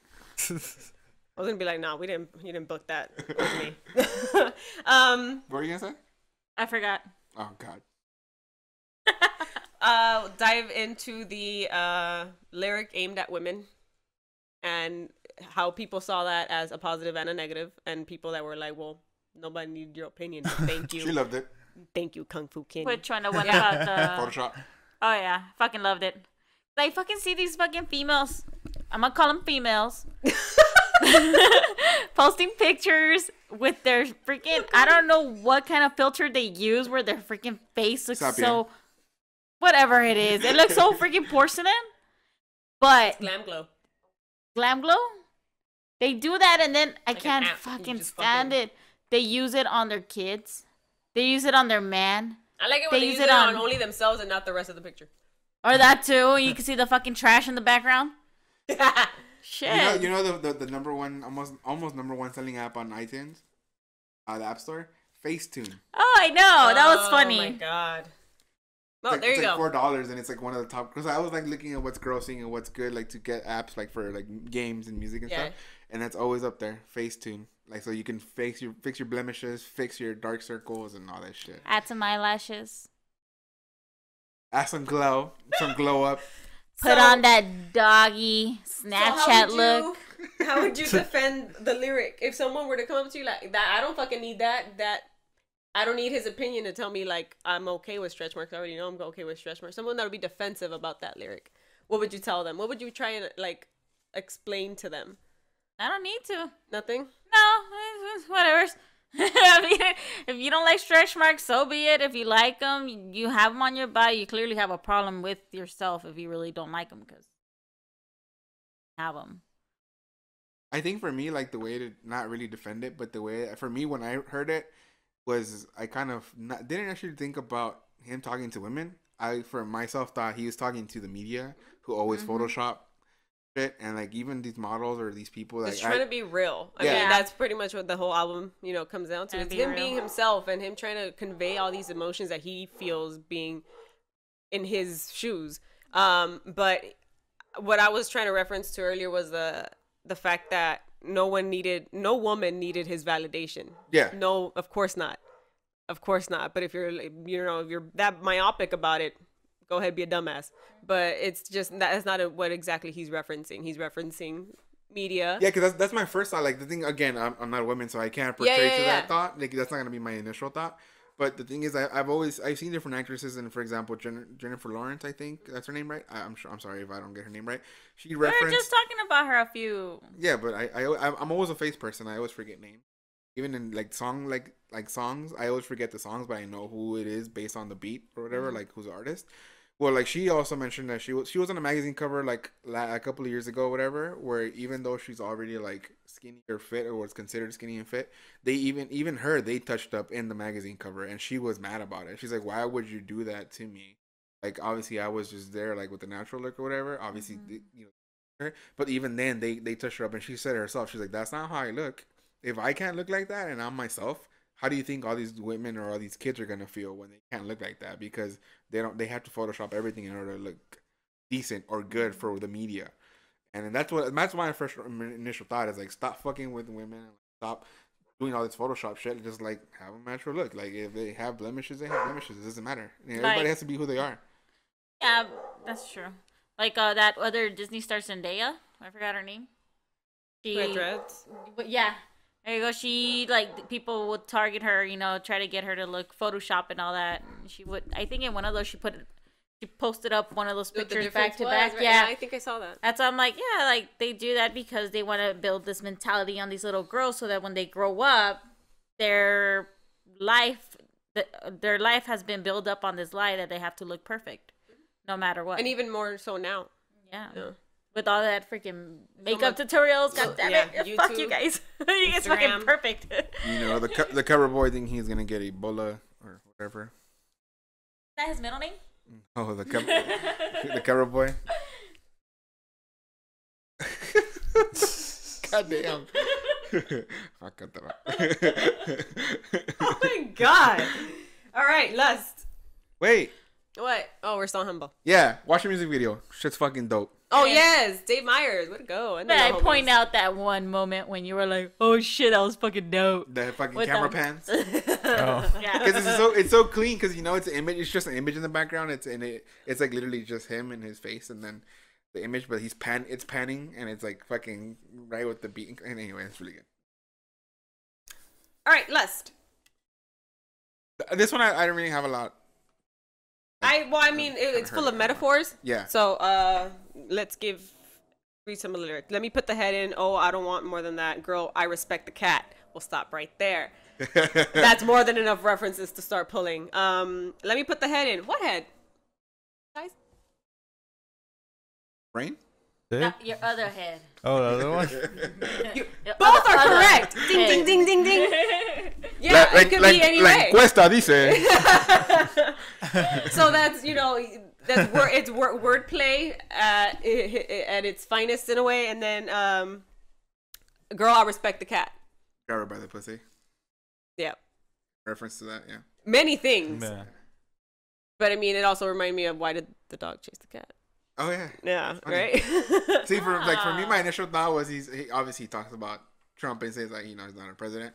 I was gonna be like, no, you didn't book that with me. What were you gonna say? I forgot. Oh God. Dive into the lyric aimed at women, and how people saw that as a positive and a negative, and people that were like, well, nobody needed your opinion. Thank you. She loved it. Thank you, Kung Fu King. Which one? The one about the Photoshop. Oh yeah, fucking loved it. I fucking see these fucking females. I'm gonna call them females. Posting pictures with their freaking, I don't know what kind of filter they use where their freaking face looks so, whatever it is. It looks so freaking porcelain. But Glam Glow. Glam Glow? They do that, and then I can't fucking stand it. They use it on their kids. They use it on their man. I like it when they use it on only themselves and not the rest of the picture. Or that too. You can see the fucking trash in the background. Shit. You know the number one, almost number one selling app on iTunes, the App Store? Facetune. Oh, I know. That was funny. Oh my God. Oh, like, there you go. It's like $4, and it's like one of the top. Because I was like looking at what's grossing and what's good, like to get apps like for like games and music and stuff, and that's always up there. Facetune, like so you can fix your blemishes, fix your dark circles, and all that shit. Add some eyelashes. Add some glow up. Put on that doggy Snapchat look. How would you defend the lyric if someone were to come up to you like that? I don't fucking need that. I don't need his opinion to tell me like I'm okay with stretch marks. I already know I'm okay with stretch marks. Someone that would be defensive about that lyric. what would you tell them? What would you try and like explain to them? I don't need to. Nothing? No, whatever. I mean, if you don't like stretch marks, so be it. If you like them, you have them on your body. You clearly have a problem with yourself if you really don't like them because have them. I think for me, like the way to not really defend it, but the way for me when I heard it was I kind of didn't actually think about him talking to women. I for myself thought he was talking to the media who always Photoshop it, and like even these models or these people that he's trying to be real. I mean, that's pretty much what the whole album, you know, comes down to. It's him being himself and him trying to convey all these emotions that he feels being in his shoes. But what I was trying to reference to earlier was the fact that no woman needed his validation. Yeah. No, of course not. Of course not. But if you're that myopic about it, go ahead, be a dumbass. But it's just that's not what exactly he's referencing. He's referencing media. Yeah, because that's my first thought. Like the thing again, I'm not a woman, so I can't portray to that thought. Like that's not gonna be my initial thought. But the thing is, I've seen different actresses, and for example, Jennifer Lawrence, I think that's her name, right? I'm sorry if I don't get her name right. She referenced. We were just talking about her a few. Yeah, but I'm always a face person. I always forget names. Even in like songs, I always forget the songs, but I know who it is based on the beat or whatever, like who's the artist. Well, like she also mentioned that she was on a magazine cover like a couple of years ago, or whatever, where even though she's already like skinny or fit or was considered skinny and fit, they they touched up in the magazine cover, and she was mad about it. She's like, "Why would you do that to me? Like, obviously, I was just there like with the natural look or whatever. Obviously, but even then, they touched her up, and she said it herself. She's like, "That's not how I look. If I can't look like that, and I'm myself." How do you think all these women or all these kids are gonna feel when they can't look like that? Because they have to Photoshop everything in order to look decent or good for the media. And that's my first initial thought is like, stop fucking with women, stop doing all this Photoshop shit. Just like have a natural look. Like if they have blemishes, they have blemishes. It doesn't matter. Everybody has to be who they are. Yeah, that's true. Like that other Disney star Zendaya, I forgot her name. Red dreads. Yeah. There you go. She people would target her, try to get her to look Photoshop and all that. She would. I think in one of those she posted up one of those pictures back to back. Right? Yeah, I think I saw that. That's why I'm like, yeah, like they do that because they want to build this mentality on these little girls so that when they grow up, their life has been built up on this lie that they have to look perfect, no matter what. And even more so now. Yeah. With all that freaking makeup tutorials, god damn it! YouTube, fuck you guys. You guys fucking perfect. The cover boy think he's gonna get Ebola or whatever. Is that his middle name? Oh, the cover boy. God damn. I'll cut that out. Oh my god! All right, Lust. Wait. What? Oh, we're so humble. Yeah, watch the music video. Shit's fucking dope. Oh yes, Dave Meyers, way to go! I point out that one moment when you were like, "Oh shit, that was fucking dope." The fucking camera pans. Oh. Yeah, because it's so clean. Because it's an image. It's just an image in the background. It's like literally just him and his face, and then the image. But it's panning, and it's like fucking right with the beat. And anyway, it's really good. All right, Lust. This one I don't really have a lot. It's full of metaphors. Yeah. So let's read some of the lyrics. Let me put the head in. Oh, I don't want more than that. Girl, I respect the cat. We'll stop right there. That's more than enough references to start pulling. Let me put the head in. What head? Guys? Brain? No, your other head. Oh, the other one? Both are correct. Ding, ding, ding, ding, ding. Yeah, it could be any way. Encuesta dice. So that's it's wordplay at its finest in a way, and then girl, I respect the cat. Grab her by the pussy. Yeah. Reference to that, yeah. Many things. Yeah. But I mean, it also reminded me of why did the dog chase the cat? Oh yeah. Yeah. Right. See, for me, my initial thought was he obviously talks about Trump and says like he's not a president.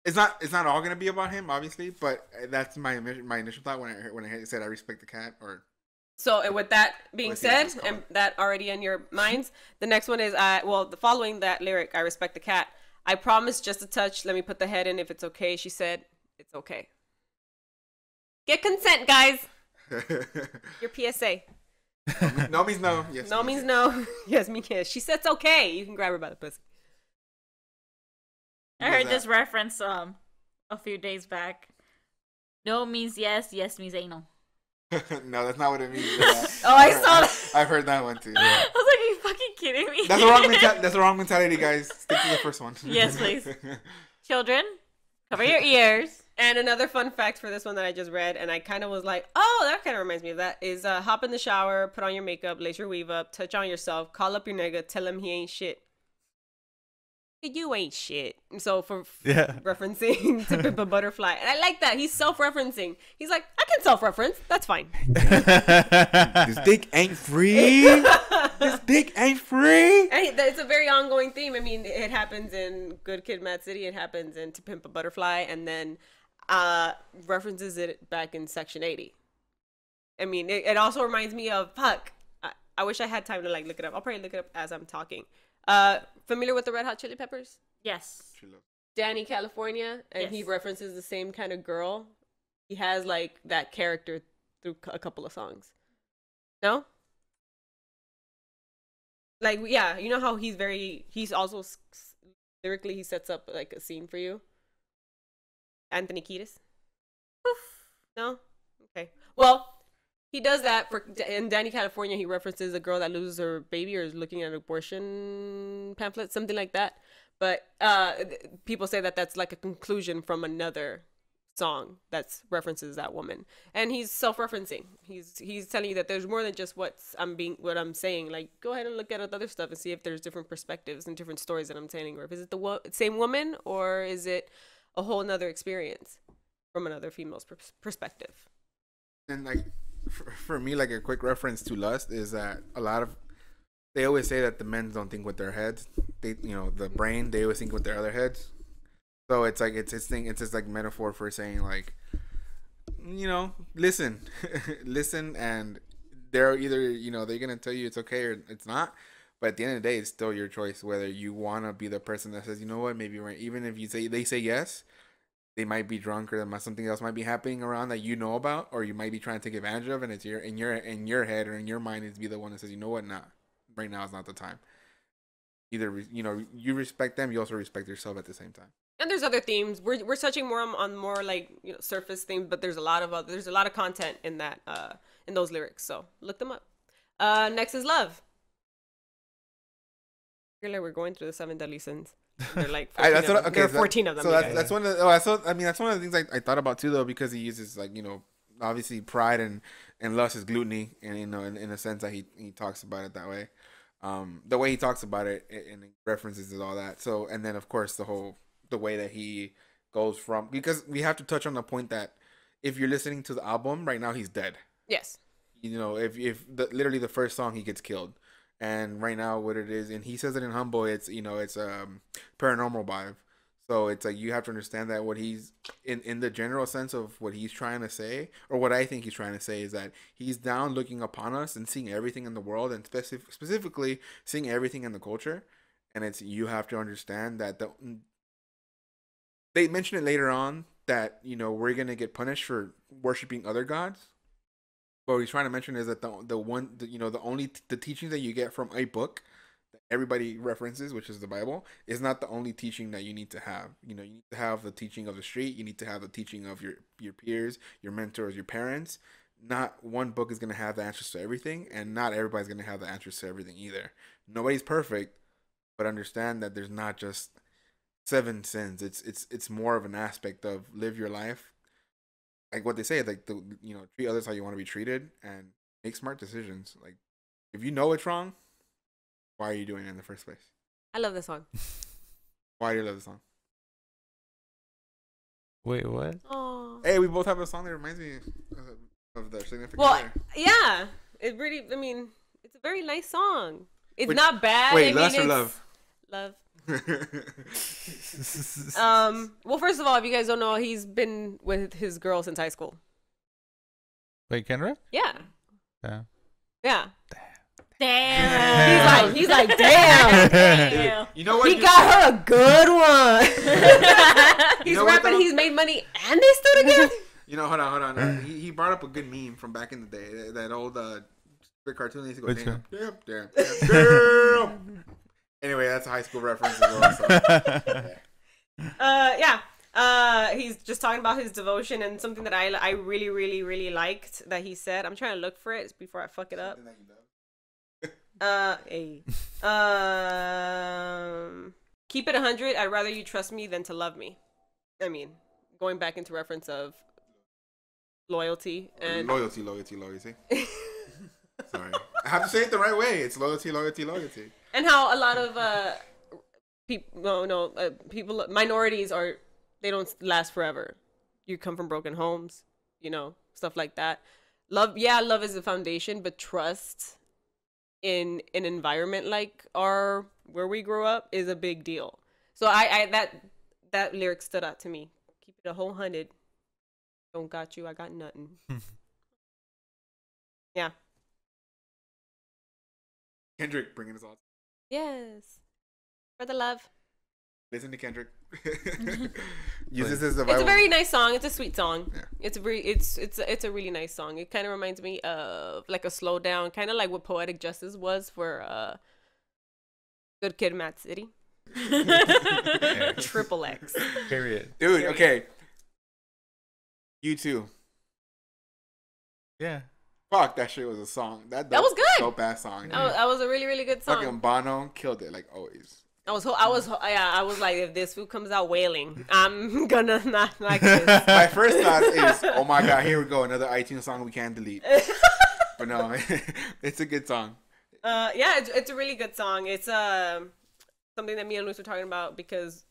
It's not all gonna be about him, obviously, but that's my initial thought when I said I respect the cat. Or so with that being said, and that already in your minds, the next one is the following that lyric, I respect the cat. I promise just a touch. Let me put the head in if it's okay. She said it's okay. Get consent, guys. Your PSA. No means no. Yes. No means no. Yes means yes. She said it's okay. You can grab her by the pussy. I heard this reference a few days back. No means yes. Yes means anal. No, that's not what it means. I saw that. I've heard that one too. Yeah. I was like, are you fucking kidding me? That's the wrong mentality, guys. Stick to the first one. Yes, please. Children, cover your ears. And another fun fact for this one that I just read, and I kind of was like, oh, that kind of reminds me of that, is hop in the shower, put on your makeup, lace your weave up, touch on yourself, call up your nigga, tell him he ain't shit. You ain't shit. So for referencing To Pimp a Butterfly. And I like that. He's self-referencing. He's like, I can self-reference. That's fine. This dick ain't free. This dick ain't free. And it's a very ongoing theme. I mean, it happens in Good Kid, Mad City. It happens in To Pimp a Butterfly. And then references it back in Section 80. I mean, it also reminds me of, I wish I had time to like look it up. I'll probably look it up as I'm talking. Familiar with the Red Hot Chili Peppers? Yes. Danny California, and he references the same kind of girl. He has like that character through a couple of songs. No? Like, yeah, you know how he's also lyrically he sets up like a scene for you. Anthony Kiedis? No? Okay. Well, he does that in Danny California. He references a girl that loses her baby or is looking at an abortion pamphlet, something like that. But people say that that's like a conclusion from another song that references that woman, and he's self-referencing. He's telling you that there's more than just what I'm saying. Like, go ahead and look at other stuff and see if there's different perspectives and different stories that I'm telling, or if it's the same woman, or is it a whole nother experience from another female's perspective. And like. For me, like a quick reference to lust is that they always say that the men don't think with their heads. They, the brain, they always think with their other heads. So it's like it's just like metaphor for saying like, listen, listen, and they're either they're gonna tell you it's okay or it's not. But at the end of the day, it's still your choice whether you wanna be the person that says, you know what, maybe right. Even if they say yes. They might be drunk, or something else might be happening around that you know about, or you might be trying to take advantage of, and it's in your head or in your mind is be the one that says, you know what, nah, right now is not the time. Either you respect them, you also respect yourself at the same time. And there's other themes. We're touching more on more like surface themes, but there's a lot of content in that in those lyrics. So look them up. Next is Love. I feel like we're going through the 7 deadly sins. They're like 14 of them. So that's one of the, that's one of the things I thought about too, though, because he uses like obviously pride and lust is gluttony, and in a sense that he talks about it that way. The way he talks about it and references all that. So, and then of course the way that he goes from, because we have to touch on the point that if you're listening to the album right now, he's dead. Yes. If literally the first song he gets killed. And right now, what it is, and he says it in Humble, it's it's paranormal vibe. So it's like you have to understand that what he's in the general sense of what he's trying to say, or what I think he's trying to say, is that he's down looking upon us and seeing everything in the world, and specifically seeing everything in the culture. And you have to understand that they mention it later on that we're gonna get punished for worshiping other gods. What he's trying to mention is that the teachings that you get from a book that everybody references, which is the Bible, is not the only teaching that you need to have. You need to have the teaching of the street. You need to have the teaching of your peers, your mentors, your parents. Not one book is going to have the answers to everything, and not everybody's going to have the answers to everything either. Nobody's perfect, but understand that there's not just 7 sins. It's more of an aspect of live your life. Like what they say, like treat others how you want to be treated, and make smart decisions. Like if you know it's wrong, why are you doing it in the first place? I love this song. Why do you love this song? Wait, what? Oh. Hey, we both have a song that reminds me of the significant other. Yeah, it really. I mean, it's a very nice song. It's not bad. Wait, lust or love? Love. Well, first of all, if you guys don't know, he's been with his girl since high school. Wait, Kendrick? Yeah. Yeah. Damn. He's like, damn. You know what? He got her a good one. He's rapping. He's made money, and they stood together. Hold on. He brought up a good meme from back in the day. That old The cartoon used to go, damn. Anyway, that's a high school reference as well. So. He's just talking about his devotion and something that I really, really, really liked that he said. I'm trying to look for it before I fuck it up. Keep it 100. I'd rather you trust me than to love me. I mean, going back into reference of loyalty and loyalty. Sorry, I have to say it the right way. It's loyalty. And how a lot of people, minorities they don't last forever. You come from broken homes, stuff like that. Love is the foundation, but trust in an environment like where we grew up is a big deal. So that lyric stood out to me. Keep it 100. Don't got you, I got nothing. Yeah. Kendrick bringing us all. Yes. For the love. Listen to Kendrick. Use this as It's a very nice song. It's a sweet song. Yeah. It's a really nice song. It kind of reminds me of like a slow down, kind of like what Poetic Justice was for Good Kid, Mad City. Triple X. Period. Dude, okay. You too. Yeah. Fuck, that shit was a song. That was good. Dope ass song. That was a really, really good song. Fucking Bono killed it like always. I was like, if this food comes out wailing, I'm gonna not like this. My first thought is, oh my god, here we go, another iTunes song we can't delete. But no, it's a good song. It's a really good song. It's something that me and Luis were talking about because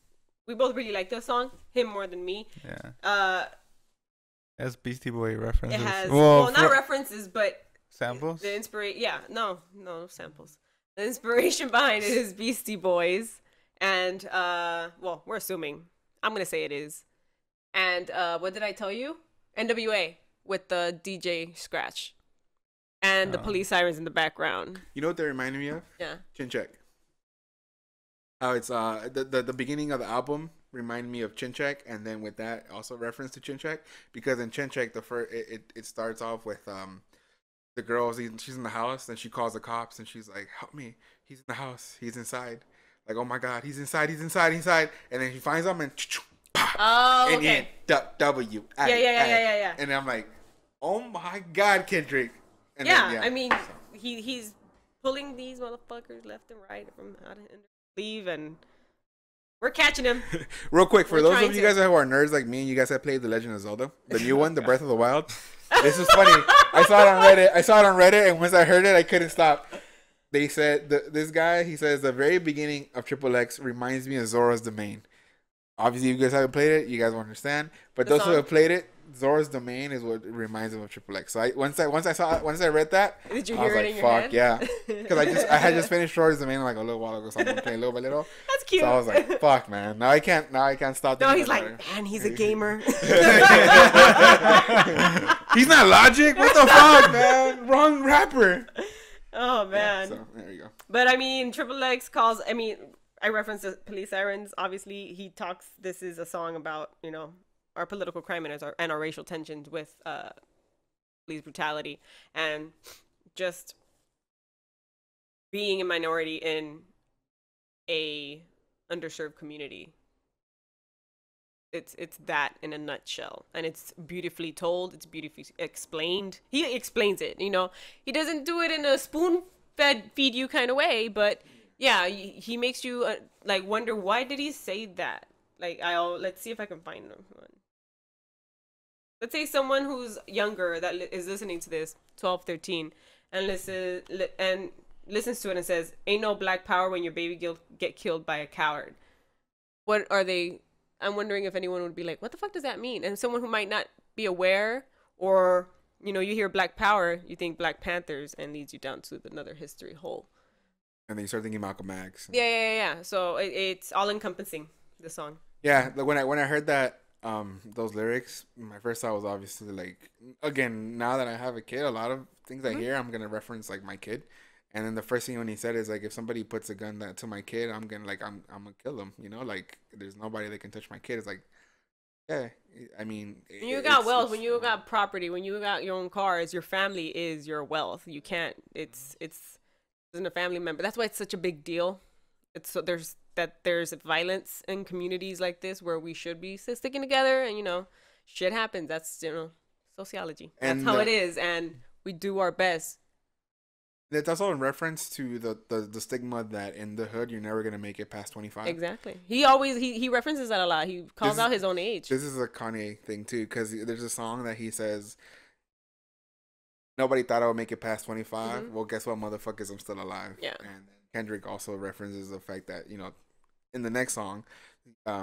we both really like this song. Him more than me. Yeah. As Beastie Boy references. It has not references, but samples. The inspiration. Yeah, no samples. The inspiration behind it is Beastie Boys, and we're assuming. I'm gonna say it is. And what did I tell you? NWA with the DJ scratch, and the police sirens in the background. You know what they reminded me of? Yeah. Chin Check. How it's the beginning of the album reminded me of Chin Check, and then with that also reference to Chin Check, because in Chin Check it starts off with the girl, she's in the house, and she calls the cops, and she's like, help me, he's in the house, he's inside. Like, oh my god, he's inside. And then she finds him, and okay. W. Yeah. And I'm like, oh my god, Kendrick. And I mean, he's pulling these motherfuckers left and right from how to leave, and we're catching him. Real quick, for those of you guys who are nerds like me, and you guys have played The Legend of Zelda, the new one, The Breath of the Wild. This is funny. I saw it on Reddit, and once I heard it, I couldn't stop. They said this guy, he says the very beginning of Triple X reminds me of Zora's Domain. Obviously, you guys haven't played it, you guys won't understand. But those who have played it, Zora's Domain is what reminds them of Triple X. So once I read that, did you hear it in your fuck, head? Yeah, because I had just finished Zora's Domain like a little while ago, so I'm playing little by little. That's cute. So I was like, fuck, man. Now I can't stop. No, he's like, man, he's a gamer. He's not Logic. What the fuck, man? Wrong rapper. Oh man. Yeah, so there you go. But I mean, Triple X I referenced the police sirens. Obviously, he talks. This is a song about our political crime and our racial tensions with police brutality and just being a minority in a underserved community. It's that in a nutshell, and it's beautifully told. It's beautifully explained. He explains it. He doesn't do it in a feed you kind of way, but yeah, he makes you wonder, why did he say that? Let's see if I can find one. Let's say someone who's younger that is listening to this, 12, 13, and listens to it and says, "Ain't no black power when your baby get killed by a coward." What are they? I'm wondering if anyone would be like, what the fuck does that mean? And someone who might not be aware, or, you hear Black Power, you think Black Panthers, and leads you down to another history hole. And then you start thinking Malcolm X. Yeah. So it's all encompassing, the song. Yeah, when I heard that, those lyrics, my first thought was obviously like, again, now that I have a kid, a lot of things I hear, I'm going to reference like my kid. And then the first thing when he said is like, if somebody puts a gun to my kid, I'm gonna kill them. Like, there's nobody that can touch my kid. It's like, Yeah, I mean, when you got wealth, when you got property, when you got your own cars, your family is your wealth. You can't. It's isn't a family member. That's why it's such a big deal. It's so there's violence in communities like this where we should be sticking together, and shit happens. That's sociology. That's how it is, and we do our best. That's also in reference to the stigma that in the hood you're never gonna make it past 25. Exactly. He references that a lot. He calls out his own age. This is a Kanye thing too, because there's a song that he says, "Nobody thought I would make it past 25." Well, guess what, motherfuckers? I'm still alive. Yeah. And Kendrick also references the fact that in the next song,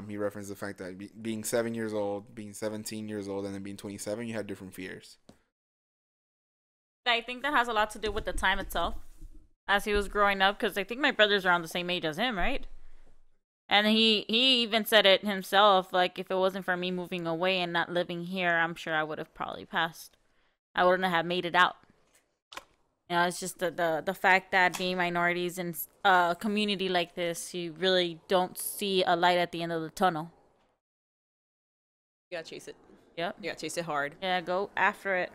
he references the fact that being 7 years old, being 17 years old, and then being 27, you have different fears. I think that has a lot to do with the time itself as he was growing up, because I think my brother's around the same age as him, right? And he even said it himself, like, if it wasn't for me moving away and not living here, I'm sure I would have probably passed. I wouldn't have made it out. It's just the fact that being minorities in a community like this, you really don't see a light at the end of the tunnel. You gotta chase it. Yep. You gotta chase it hard. Yeah, go after it.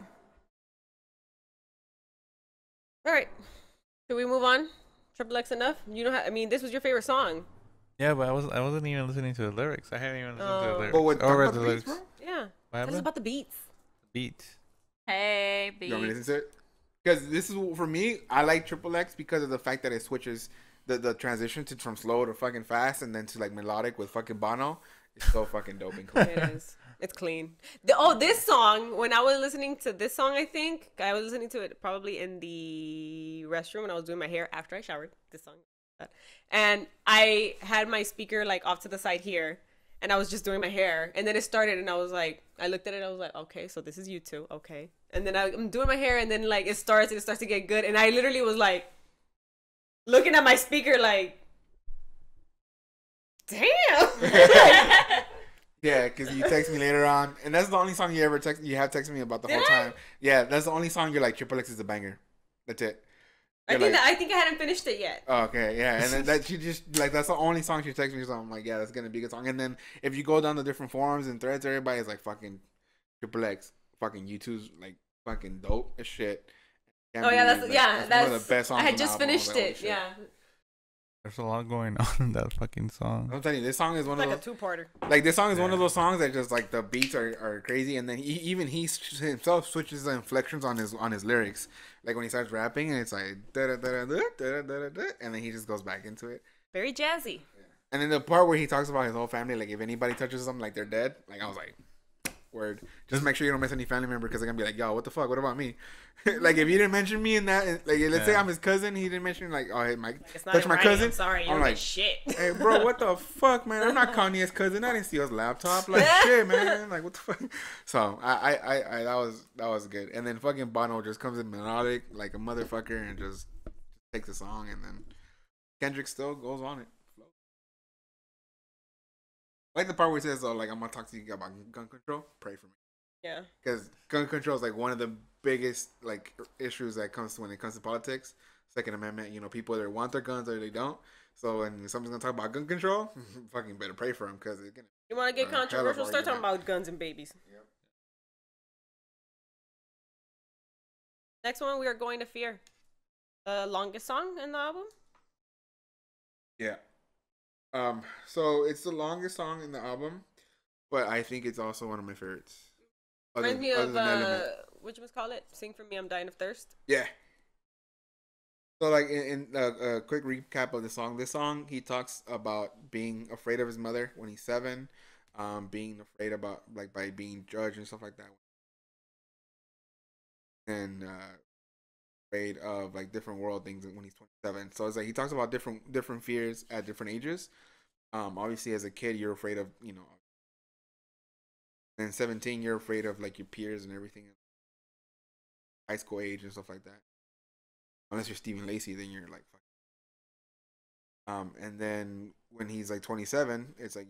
All right. Should we move on? Triple X enough? This was your favorite song. Yeah, but I wasn't even listening to the lyrics. I haven't even listened to the lyrics. But what, or read the lyrics, bro? Yeah. Tell us about the beats. Beats. Hey, beats. You want me to listen to it? Because this is, for me, I like Triple X because of the fact that it switches the transition from slow to fucking fast and then to like melodic with fucking Bono. It's so fucking dope and clean. It is. It's clean. This song, when I was listening to this song, I think I was listening to it probably in the restroom when I was doing my hair after I showered. This song. And I had my speaker like off to the side here, and I was just doing my hair, and then it started, and I was like, I looked at it, I was like, okay, so this is you too, okay. And then I'm doing my hair, and then like it starts to get good, and I literally was like looking at my speaker like, damn. Yeah, because you text me later on, and that's the only song you have texted me about the whole time. Yeah, that's the only song you're like, Triple X is a banger. That's it. I think I hadn't finished it yet. Oh, okay, yeah, and then that she just like that's the only song she texted me. So I'm like, yeah, that's gonna be a good song. And then if you go down the different forums and threads, everybody's like, fucking Triple X, fucking YouTube's like fucking dope as shit. That's one of the best songs. I had just finished it. Yeah. There's a lot going on in that fucking song. I'm telling you, this song is one of those, like a two-parter. Like this song is one of those songs that just like the beats are crazy, and then he himself switches the inflections on his lyrics. Like when he starts rapping, and it's like da da da da da da da, and then he just goes back into it. Very jazzy. Yeah. And then the part where he talks about his whole family, like if anybody touches them, like they're dead. Like I was like, word. Just make sure you don't miss any family member because they're gonna be like, yo, what the fuck? What about me? Like if you didn't mention me in that, like let's say I'm his cousin, he didn't mention like, oh hey, Mike, touch my cousin. I'm sorry, you're like shit. Hey bro, what the fuck, man? I'm not Kanye's cousin. I didn't see his laptop. Like shit, man. Like what the fuck? So I that was good. And then fucking Bono just comes in melodic like a motherfucker and just takes the song, and then Kendrick still goes on it. I like the part where he says, "Oh, like I'm gonna talk to you about gun control. Pray for me." Yeah. Because gun control is like one of the biggest like issues that comes when it comes to politics. Second Amendment, people either want their guns or they don't. So when somebody's gonna talk about gun control, fucking better pray for them because it's gonna. You want to get controversial? Start talking about guns and babies. Yep. Next one, we are going to Fear. The longest song in the album. Yeah. So it's the longest song in the album, but I think it's also one of my favorites. Reminds me of what you must call it? Sing for Me, I'm Dying of Thirst. Yeah. So like in a quick recap of the song, this song he talks about being afraid of his mother when he's 7, being afraid about like by being judged and stuff like that, and afraid of like different world things when he's 27. So it's like he talks about different fears at different ages. Obviously as a kid you're afraid of, and 17 you're afraid of like your peers and everything, high school age and stuff like that. Unless you're Stephen Lacey, then you're like fuck. And then when he's like 27, it's like,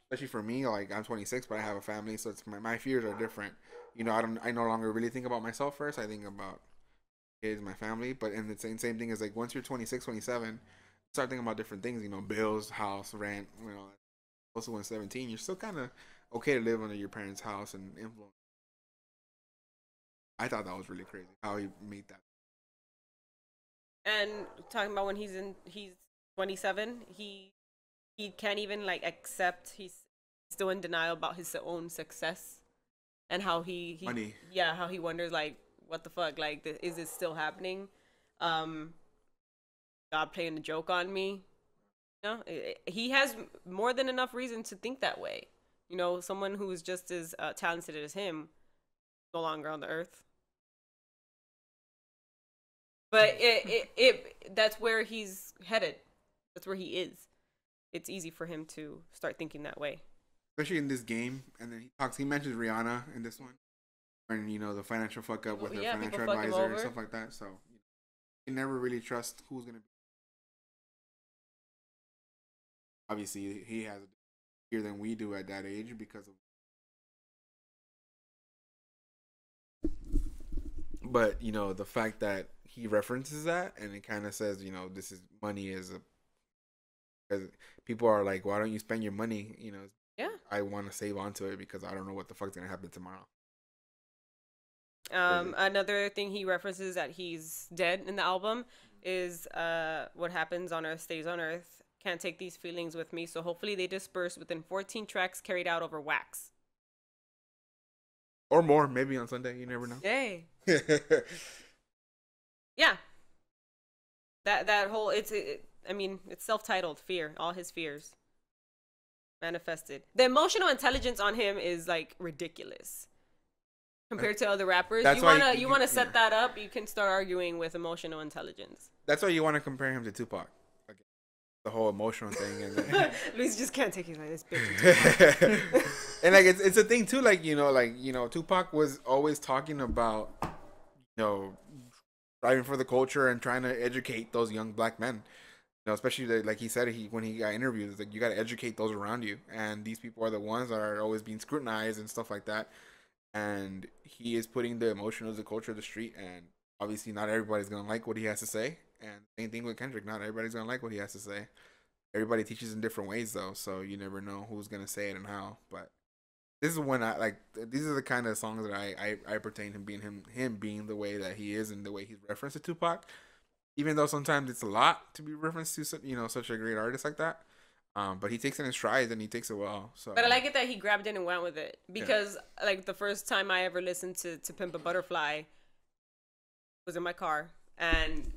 especially for me, like I'm 26 but I have a family, so it's my fears are different. I no longer really think about myself first. I think about kids, my family. But in the same thing is like once you're 26, 27, start thinking about different things, bills, house, rent, Also when 17, you're still kind of okay to live under your parents' house and influence. I thought that was really crazy how he made that. And talking about when he's 27, he can't even like accept he's still in denial about his own success, and how he Money. Yeah, how he wonders like what the fuck, like is this still happening? God playing a joke on me. You know, he has more than enough reason to think that way. You know, someone who is just as talented as him no longer on the earth. But that's where he's headed. That's where he is. It's easy for him to start thinking that way. Especially in this game. And then he mentions Rihanna in this one. And, you know, the financial fuck up with her financial advisor and stuff like that. So, you never really trust who's going to be. Obviously, he has a fear than we do at that age because of. But, you know, the fact that he references that and it kind of says, you know, this is money is a. Because people are like, why don't you spend your money? You know, yeah. I want to save onto it because I don't know what the fuck's going to happen tomorrow. Another thing he references that he's dead in the album is what happens on Earth stays on Earth. Can't take these feelings with me, so hopefully they disperse within 14 tracks carried out over wax. Or more, maybe on Sunday. You never know. Yay. Yeah. That whole it's self-titled Fear. All his fears manifested. The emotional intelligence on him is like ridiculous compared to other rappers. You wanna set that up, you can start arguing with emotional intelligence. That's why you want to compare him to Tupac. Like, the whole emotional thing, and then Luis just can't take it like this bitch. And like it's a thing too. Like Tupac was always talking about striving for the culture and trying to educate those young black men. Especially like he said, when he got interviewed, it's like you got to educate those around you, and these people are the ones that are always being scrutinized and stuff like that. And he is putting the emotion of the culture of the street, and obviously not everybody's gonna like what he has to say. And same thing with Kendrick, not everybody's gonna like what he has to say. Everybody teaches in different ways though, so you never know who's gonna say it and how. But this is when I like. These are the kind of songs that I pertain him being the way that he is and the way he's referenced to Tupac. Even though sometimes it's a lot to be referenced to, such a great artist like that. But he takes it in strides and he takes it well. So. But I like it that he grabbed it and went with it, because like the first time I ever listened to Pimp a Butterfly was in my car, and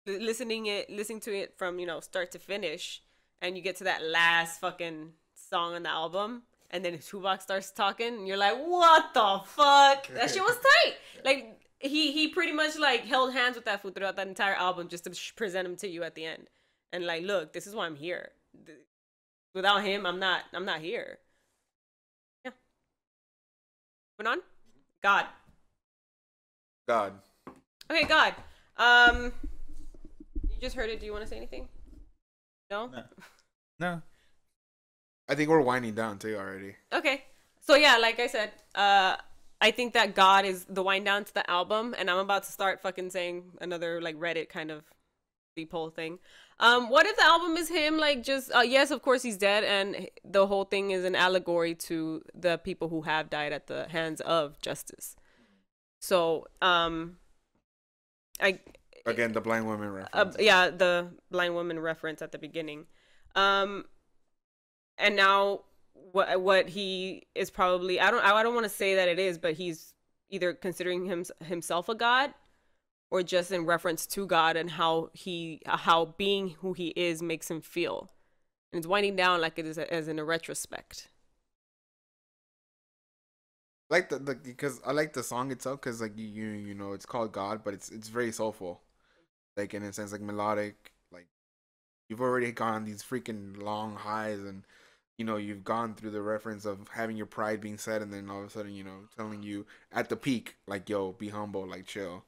listening to it from start to finish, and you get to that last fucking song on the album, and then Tupac starts talking, and you're like, what the fuck? That shit was tight. Like he pretty much like held hands with that fool throughout that entire album just to present him to you at the end, and like, look, this is why I'm here. Without him, I'm not here. Yeah. Moving on. God. Okay, God. You just heard it. Do you want to say anything? No? No. I think we're winding down too already. Okay. So yeah, like I said, I think that God is the wind down to the album, and I'm about to start fucking saying another like Reddit kind of deep hole thing. What if the album is him like just yes, of course he's dead, and the whole thing is an allegory to the people who have died at the hands of justice. So Again, the blind woman reference. Yeah, the blind woman reference at the beginning. And now what he is probably, I don't want to say that it is, but he's either considering himself a god, or just in reference to God and how being who he is makes him feel. And it's winding down like it is as in a retrospect. Like because I like the song itself, because like it's called God, but it's very soulful, like in a sense, like melodic. Like you've already gone on these freaking long highs, and you've gone through the reference of having your pride being set, and then all of a sudden telling you at the peak, like, yo, be humble, like chill.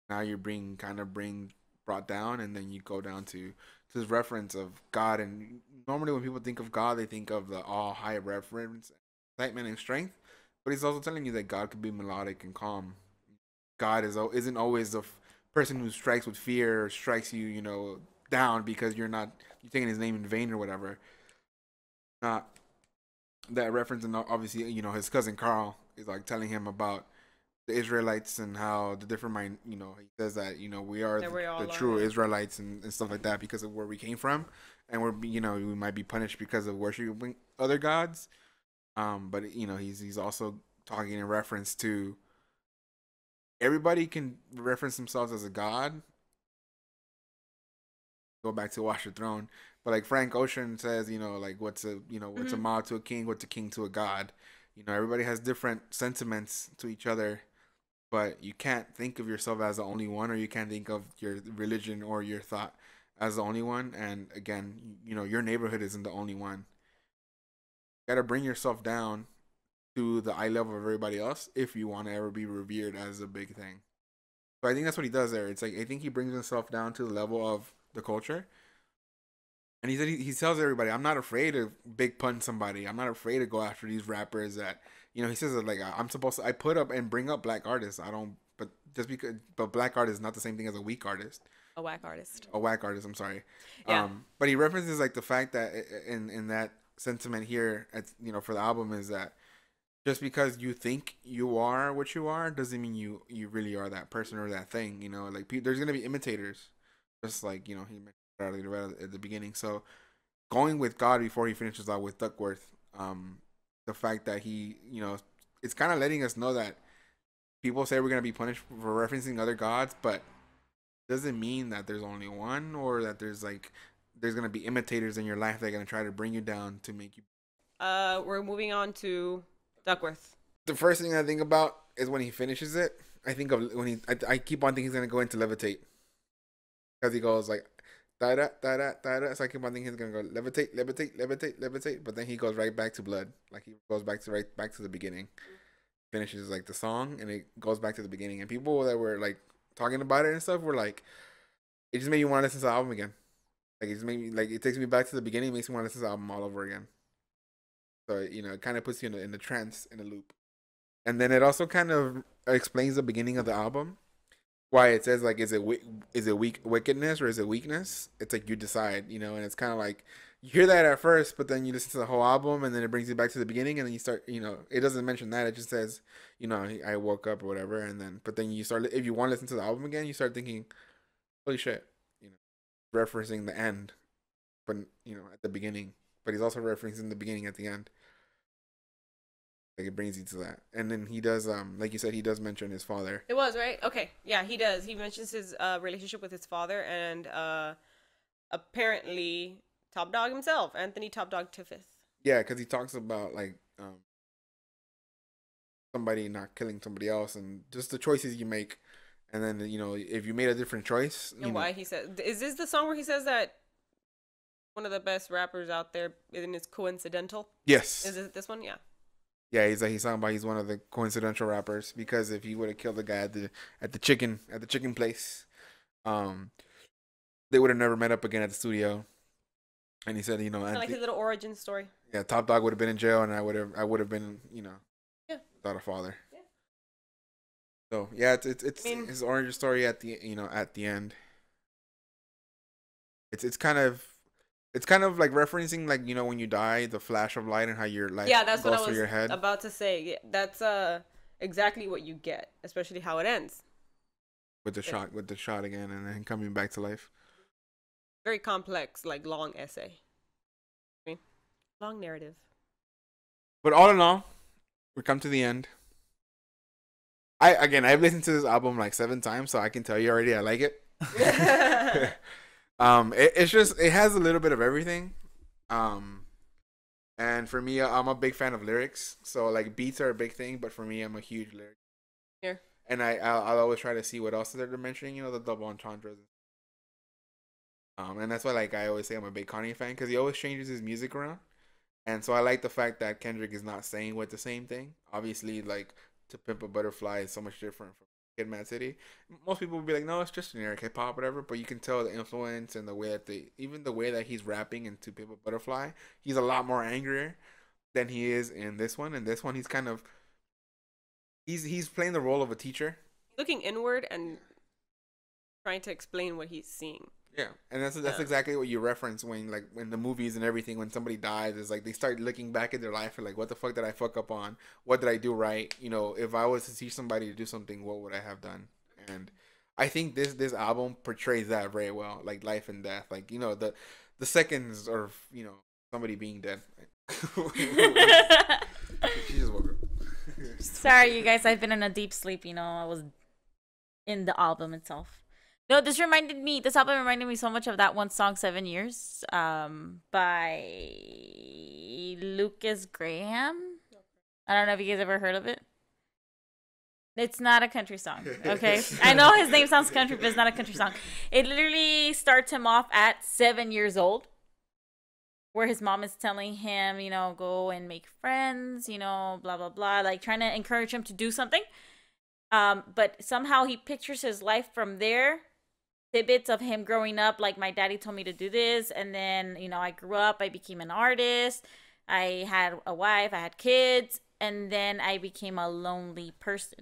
Now you're being brought down, and then you go down to this reference of God. And normally when people think of God, they think of the all high reference, excitement and strength. But he's also telling you that God could be melodic and calm. God isn't always the person who strikes with fear or strikes you, down because you're taking his name in vain or whatever. Not that reference, and obviously, you know, his cousin Carl is like telling him about the Israelites and how the different mind, you know, he says that, you know, we are the true Israelites and stuff like that because of where we came from, and we're, you know, we might be punished because of worshiping other gods. But you know, he's also talking in reference to everybody can reference themselves as a god. Go back to Watch the Throne, but like Frank Ocean says, you know, like what's a, you know, what's a ma to a king, what's a king to a god. You know, everybody has different sentiments to each other, but you can't think of yourself as the only one, or you can't think of your religion or your thought as the only one. And again, you know, your neighborhood isn't the only one. You gotta bring yourself down to the eye level of everybody else if you want to ever be revered as a big thing. So I think that's what he does there. It's like I think he brings himself down to the level of the culture. And he said he tells everybody, I'm not afraid to big pun somebody. I'm not afraid to go after these rappers that, you know, he says that like I'm supposed to, I put up and bring up black artists. I don't, but just because, but black artist is not the same thing as a weak artist. A whack artist. A whack artist, I'm sorry. Yeah. But he references like the fact that in that sentiment here, you know, for the album is that just because you think you are what you are doesn't mean you really are that person or that thing. You know, like there's gonna be imitators, just like, you know, he mentioned earlier right at the beginning. So going with God before he finishes out with Duckworth, the fact that he, you know, it's kind of letting us know that people say we're gonna be punished for referencing other gods, but doesn't mean that there's only one, or that there's gonna be imitators in your life that are gonna try to bring you down to make you. We're moving on to Duckworth. The first thing I think about is when he finishes it. I think of when I keep on thinking he's gonna go into levitate, because he goes like da da da da da. So I keep on thinking he's gonna go levitate, levitate, levitate, levitate. But then he goes right back to blood. Like he goes back to the beginning. Finishes like the song and it goes back to the beginning. And people that were like talking about it and stuff were like, it just made you want to listen to the album again. Like it just made me like, it takes me back to the beginning, makes me want to listen to the album all over again. So, you know, it kind of puts you in the trance, in a loop. And then it also kind of explains the beginning of the album, why it says like, is it wickedness or is it weakness? It's like you decide, you know. And it's kind of like you hear that at first, but then you listen to the whole album, and then it brings you back to the beginning, and then you start, you know, it doesn't mention that. It just says, you know, I woke up or whatever, and then but then you start, if you want to listen to the album again, you start thinking, holy shit, you know, referencing the end, but you know, at the beginning. But he's also referencing the beginning at the end. Like it brings you to that. And then he does, like you said, he does mention his father. It was, right? Okay. Yeah, he does. He mentions his relationship with his father, and apparently Top Dog himself, Anthony Top Dog Tiffith. Yeah, because he talks about like somebody not killing somebody else and just the choices you make. And then, you know, if you made a different choice. And why he said, is this the song where he says that one of the best rappers out there and it's coincidental? Yes. Is it this one? Yeah. Yeah, he's talking about he's one of the coincidental rappers, because if he would have killed the guy at the chicken place, they would have never met up again at the studio. And he said, you know, like his little origin story. Yeah, Top Dog would have been in jail, and I would have been, you know, yeah, without a father. Yeah. So yeah, it's I mean, his origin story at the end. It's kind of like referencing, like, you know, when you die, the flash of light and how your life that's goes what I through your head. About to say. Yeah, that's exactly what you get, especially how it ends. With the shot again, and then coming back to life. Very complex, like long essay. I mean, long narrative. But all in all, we come to the end. I've listened to this album like 7 times, so I can tell you already I like it. It's just, it has a little bit of everything. And for me, I'm a big fan of lyrics. So like beats are a big thing, but for me, I'm a huge lyric. Yeah. And I'll always try to see what else they're mentioning, you know, the double entendres. And that's why, like, I always say I'm a big Kanye fan, because he always changes his music around. And so I like the fact that Kendrick is not saying what the same thing. Obviously, like, To Pimp a Butterfly is so much different from Kid Mad City. Most people would be like, no, it's just generic hip hop, whatever. But you can tell the influence and the way that even the way that he's rapping in To Pimp a Butterfly, he's a lot more angrier than he is in this one. And this one, he's kind of, he's playing the role of a teacher, looking inward and trying to explain what he's seeing. Yeah, and that's exactly what you reference when the movies and everything, when somebody dies, is like they start looking back at their life and like, what the fuck did I fuck up on? What did I do right? You know, if I was to teach somebody to do something, what would I have done? And I think this album portrays that very well, like life and death, like, you know, the seconds of, you know, somebody being dead. She just woke up. Sorry, you guys. I've been in a deep sleep. You know, I was in the album itself. No, this album reminded me so much of that one song, 7 Years, by Lucas Graham. I don't know if you guys ever heard of it. It's not a country song, okay? I know his name sounds country, but it's not a country song. It literally starts him off at 7 years old, where his mom is telling him, you know, go and make friends, you know, blah, blah, blah, like trying to encourage him to do something. But somehow he pictures his life from there. Tidbits of him growing up, like, my daddy told me to do this, and then, you know, I grew up, I became an artist, I had a wife, I had kids, and then I became a lonely person.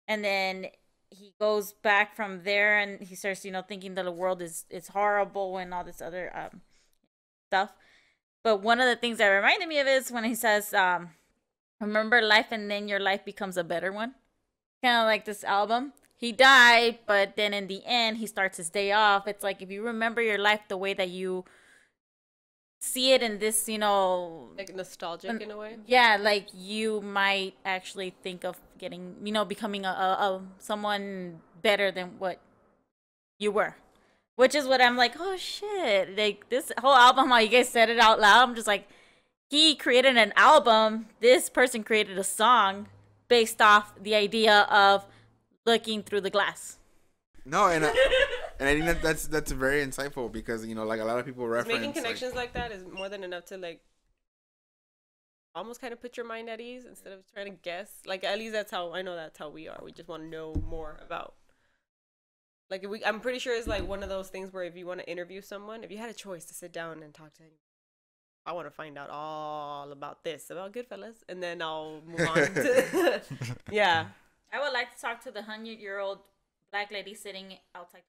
And then he goes back from there, and he starts, you know, thinking that the world is horrible and all this other stuff. But one of the things that reminded me of it is when he says, remember life, and then your life becomes a better one. Kind of like this album. He died, but then in the end, he starts his day off. It's like, if you remember your life the way that you see it in this, you know, like nostalgic in a way. Yeah, like you might actually think of getting, you know, becoming a someone better than what you were. Which is what I'm like, oh shit. Like, this whole album, how you guys said it out loud, I'm just like, he created an album, this person created a song based off the idea of looking through the glass. No, and I think that's very insightful, because, you know, like, a lot of people reference making connections like that is more than enough to, like, almost kind of put your mind at ease instead of trying to guess. Like, at least that's how we are. We just want to know more about. Like, I'm pretty sure it's like one of those things where if you want to interview someone, if you had a choice to sit down and talk to anyone, I want to find out all about Goodfellas, and then I'll move on to yeah. I would like to talk to the 100-year-old black lady sitting outside,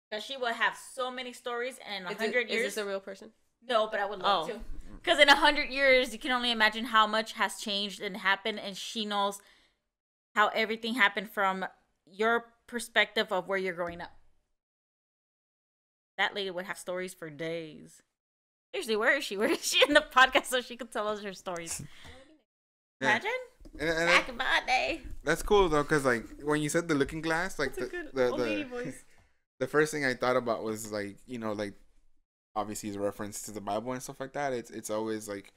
because she will have so many stories, and in 100 years. Is this a real person? No, but I would love to. Because in 100 years, you can only imagine how much has changed and happened, and she knows how everything happened from your perspective of where you're growing up. That lady would have stories for days. Seriously, where is she? Where is she in the podcast so she could tell us her stories? Yeah. Imagine? And back in my day. That's cool though, because like when you said the looking glass, like the first thing I thought about was, like, you know, like, obviously, is a reference to the Bible and stuff like that. It's always like,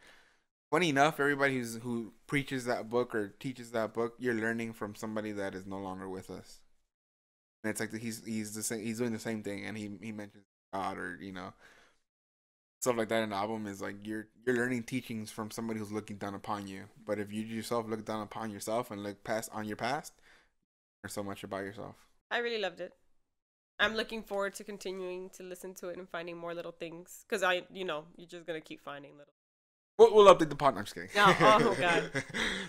funny enough, everybody who preaches that book or teaches that book, you're learning from somebody that is no longer with us. And it's like he's doing the same thing, and he mentions God, or, you know, stuff like that in the album. Is like you're learning teachings from somebody who's looking down upon you. But if you yourself look down upon yourself and look on your past, you learn so much about yourself. I really loved it. I'm looking forward to continuing to listen to it and finding more little things, because you're just gonna keep finding little. We'll update the pod. No, I'm just kidding. No, oh god,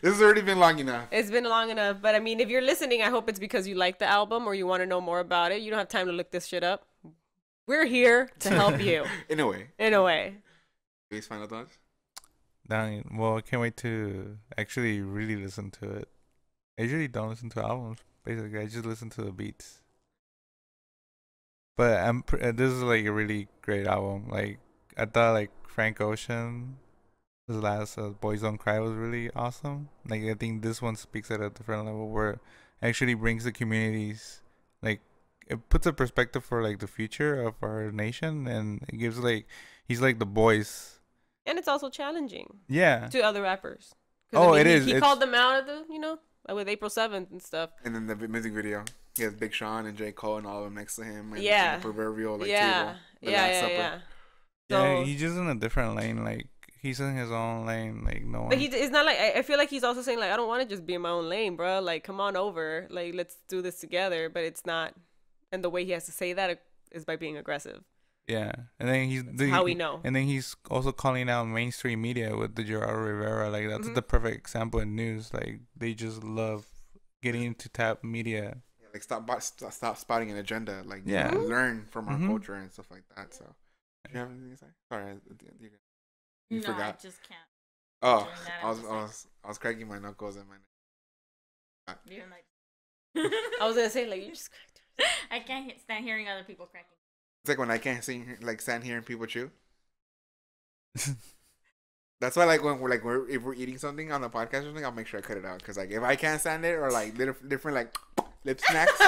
this has already been long enough. It's been long enough, but I mean, if you're listening, I hope it's because you like the album or you want to know more about it. You don't have time to look this shit up. We're here to help you. In a way. Please, final thoughts? Well, I can't wait to actually really listen to it. I usually don't listen to albums. Basically, I just listen to the beats. But this is like a really great album. Like, I thought like Frank Ocean, his last Boys Don't Cry, was really awesome. Like, I think this one speaks at a different level where it actually brings the communities, like, it puts a perspective for like the future of our nation, and it gives like, he's like the voice. And it's also challenging. Yeah. To other rappers. It is. He called them out at the, with April 7th and stuff. And then the music video, he has Big Sean and J. Cole and all of them next to him. And yeah. The proverbial table. Yeah. So, he's just in a different lane. Like, he's in his own lane. Like, no one. But it's not like, I feel like he's also saying, like, I don't want to just be in my own lane, bro. Like, come on over. Like, let's do this together. But it's not. And the way he has to say that is by being aggressive. Yeah. And then how we know. And then he's also calling out mainstream media with the Gerardo Rivera. Like, that's the perfect example in news. Like, they just love getting into tap media. Yeah, like stop spouting an agenda. Like learn from our culture and stuff like that. So, do you have anything to say? Sorry, you forgot. I just can't. Oh, I was cracking my knuckles and my neck. I was gonna say like you just cracked. I can't stand hearing other people cracking. It's like when I can't stand hearing people chew. That's why like if we're eating something on the podcast or something, I'll make sure I cut it out because like if I can't stand it or like different like lip smacks,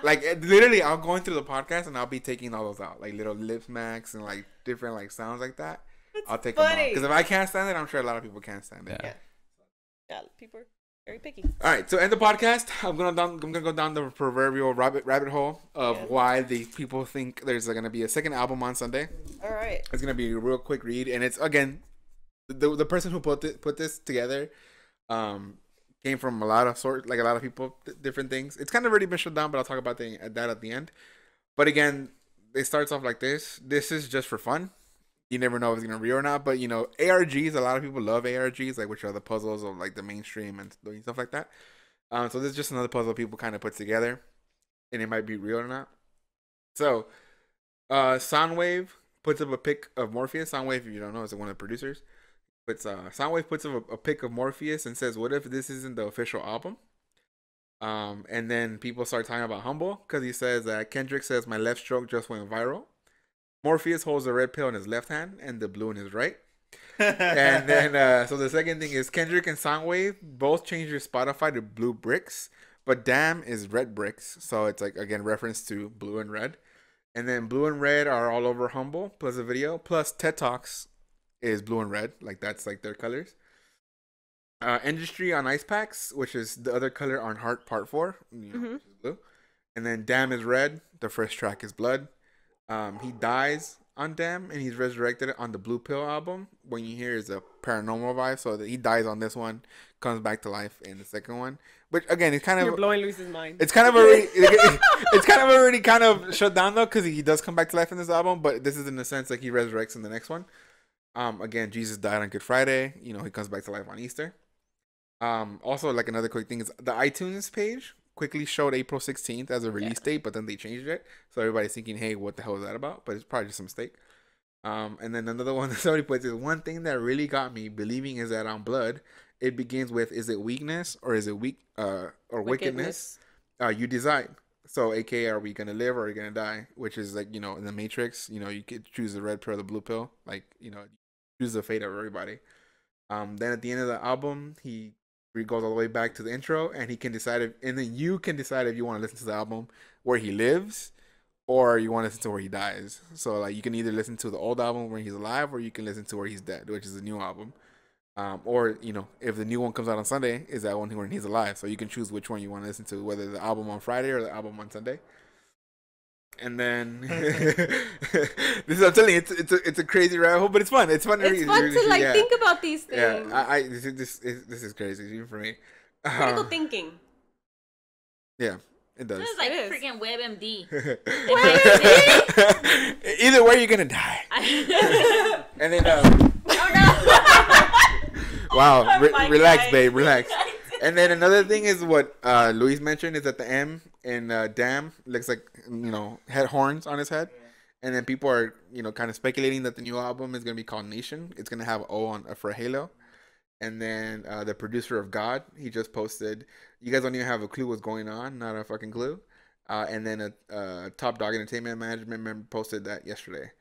like literally I'll go into the podcast and I'll be taking all those out, like little lip smacks and like different like sounds like that. I'll take them out because if I can't stand it, I'm sure a lot of people can't stand it. Yeah, people are very picky. All right, so end the podcast. I'm gonna go down the proverbial rabbit hole of why the people think there's gonna be a second album on Sunday. All right, it's gonna be a real quick read, and it's again the person who put this together came from a lot of people, different things. It's kind of already been shut down, but I'll talk about that at the end. But again, it starts off like this. This is just for fun. You never know if it's gonna be or not, but you know, ARGs. A lot of people love ARGs, like which are the puzzles of like the mainstream and doing stuff like that. So this is just another puzzle people kind of put together, and it might be real or not. So, Soundwave puts up a pic of Morpheus. Soundwave, if you don't know, is one of the producers. Soundwave puts up a pic of Morpheus and says, "What if this isn't the official album?" And then people start talking about Humble because he says that Kendrick says my left stroke just went viral. Morpheus holds the red pill in his left hand and the blue in his right. And then, so the second thing is Kendrick and Soundwave both changed their Spotify to Blue Bricks, but Damn is Red Bricks. So it's like, again, reference to blue and red. And then blue and red are all over Humble, plus a video. Plus TED Talks is blue and red. Like, that's like their colors. Industry on Ice Packs, which is the other color on Heart Part 4, which is blue. And then Damn is red. The first track is Blood. He dies on Damn and he's resurrected on the Blue Pill album. When you hear is a paranormal vibe, so that he dies on this one, comes back to life in the second one. Which again, it's kind of you're blowing Luis's mind. It's kind of already it's kind of already kind of shut down though because he does come back to life in this album, but this is in the sense like he resurrects in the next one. Again, Jesus died on Good Friday. You know, he comes back to life on Easter. Also, like another quick thing is the iTunes page quickly showed April 16th as a release date, but then they changed it. So everybody's thinking, hey, what the hell is that about? But it's probably just a mistake. And then another one that somebody puts is one thing that really got me believing is that on Blood, it begins with, is it weakness or is it wickedness? You decide. So, aka, are we going to live or are we going to die? Which is like, you know, in the Matrix, you know, you could choose the red pill or the blue pill. Like, you know, choose the fate of everybody. Then at the end of the album, he goes all the way back to the intro, and he can decide and then you can decide if you want to listen to the album where he lives or you want to listen to where he dies. So like you can either listen to the old album where he's alive or you can listen to where he's dead, which is the new album. Or, you know, if the new one comes out on Sunday, is that one when he's alive. So you can choose which one you want to listen to, whether the album on Friday or the album on Sunday. And then this is, I'm telling you, it's a crazy rabbit hole, but it's fun. It's fun. It's fun to like think about these things. Yeah, this is crazy even for me. Critical thinking. Yeah, it does. This is like freaking WebMD. Either way, you're gonna die. And then wow, relax, babe, relax. And then another thing is what Luis mentioned is that the M in Damn looks like, you know, head horns on his head. And then people are, you know, kind of speculating that the new album is going to be called Nation. It's going to have O on for a halo. And then the producer of God, he just posted, you guys don't even have a clue what's going on. Not a fucking clue. And then a Top Dog Entertainment management member posted that yesterday.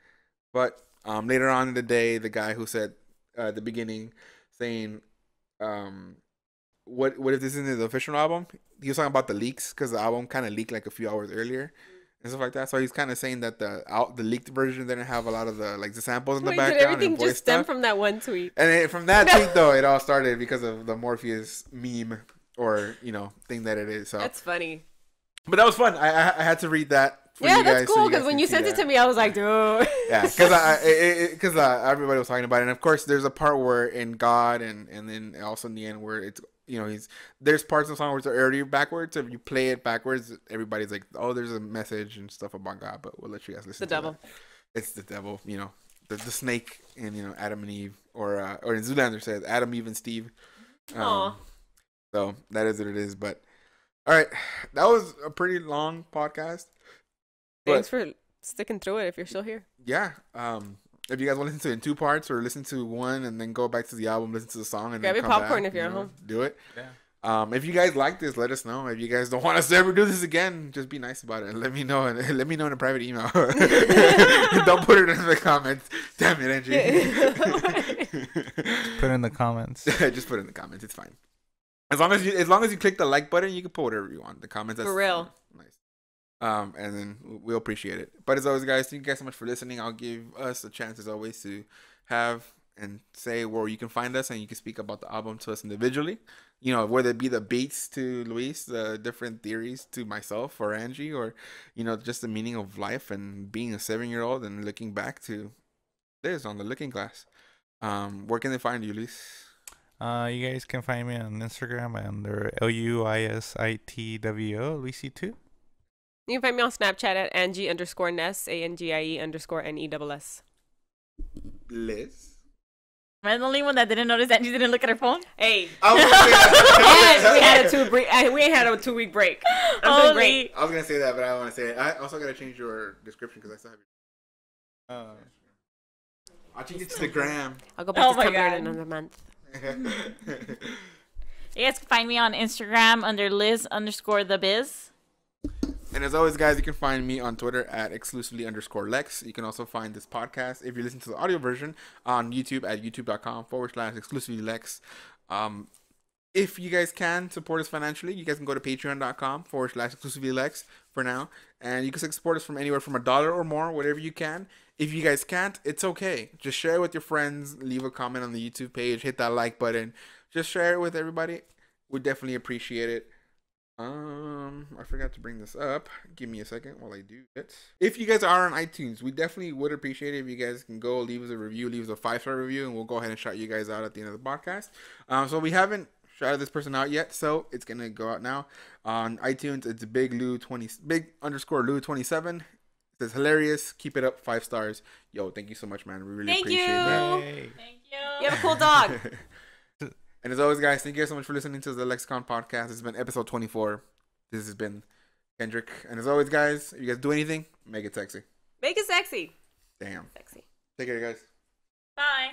But later on in the day, the guy who said at the beginning saying, what if this isn't the official album? He was talking about the leaks because the album kind of leaked like a few hours earlier and stuff like that. So he's kind of saying that the leaked version didn't have a lot of the like the samples in the background. Did everything just stem from that one tweet? And from that tweet though, it all started because of the Morpheus meme or, you know, thing that it is. So that's funny. But that was fun. I had to read that. Yeah, that's cool because when you sent it to me, I was like, dude. Yeah, because everybody was talking about it, and of course, there's a part where in God, and then also in the end where it's, you know, there's parts of the song where it's already backwards. So if you play it backwards, everybody's like, oh, there's a message and stuff about God, but we'll let you guys listen. The devil. That. It's the devil, you know, the snake, and you know, Adam and Eve, or in Zoolander says Adam, Eve, and Steve. So that is what it is, but. All right, that was a pretty long podcast. Thanks for sticking through it if you're still here. Yeah. If you guys want to listen to it in 2 parts or listen to one and then go back to the album, listen to the song, and grab then your popcorn if you're at home. Do it. Yeah. If you guys like this, let us know. If you guys don't want us to ever do this again, just be nice about it and let me know. And let me know in a private email. Don't put it in the comments. Damn it, Angie. Put it in the comments. Just put it in the comments. It's fine. As long as you click the like button, you can put whatever you want. The comments. For real. Nice. And then we'll appreciate it. But as always, guys, thank you guys so much for listening. I'll give us a chance, as always, to have and say where you can find us, and you can speak about the album to us individually. You know, whether it be the beats to Luis, the different theories to myself or Angie, or, you know, just the meaning of life and being a 7-year-old and looking back to this on the looking glass. Where can they find you, Luis? You guys can find me on Instagram under LUISITWO, Luisi2. You can find me on Snapchat at Angie_Ness, ANGIE_NESS. Liz? Am I the only one that didn't notice that you didn't look at her phone? Hey. I was we had a 2-week break. I'm doing great. I was gonna say that, but I don't want to say it. I also gotta change your description because I still have your. I'll change it to the gram. I'll go back to Tumblr in another month. You guys can find me on Instagram under Liz_thebiz. And as always, guys, you can find me on Twitter at exclusively_Lex. You can also find this podcast, if you listen to the audio version, on YouTube at youtube.com/exclusivelylex. If you guys can support us financially, you guys can go to patreon.com/exclusivelylex for now. And you can support us from anywhere from $1 or more, whatever you can. If you guys can't, it's okay. Just share it with your friends. Leave a comment on the YouTube page. Hit that like button. Just share it with everybody. We definitely appreciate it. I forgot to bring this up. Give me a second while I do it. If you guys are on iTunes, we definitely would appreciate it if you guys can go leave us a review, leave us a 5-star review, and we'll go ahead and shout you guys out at the end of the podcast. So we haven't shouted this person out yet, so it's gonna go out now. On iTunes, it's big_Lou27. It says hilarious. Keep it up, 5 stars. Yo, thank you so much, man. We really appreciate that. Thank you. You have a cool dog. And as always, guys, thank you guys so much for listening to the Lexicon podcast. This has been episode 24. This has been Kendrick. And as always, guys, if you guys do anything, make it sexy. Make it sexy. Damn. Sexy. Take care, guys. Bye.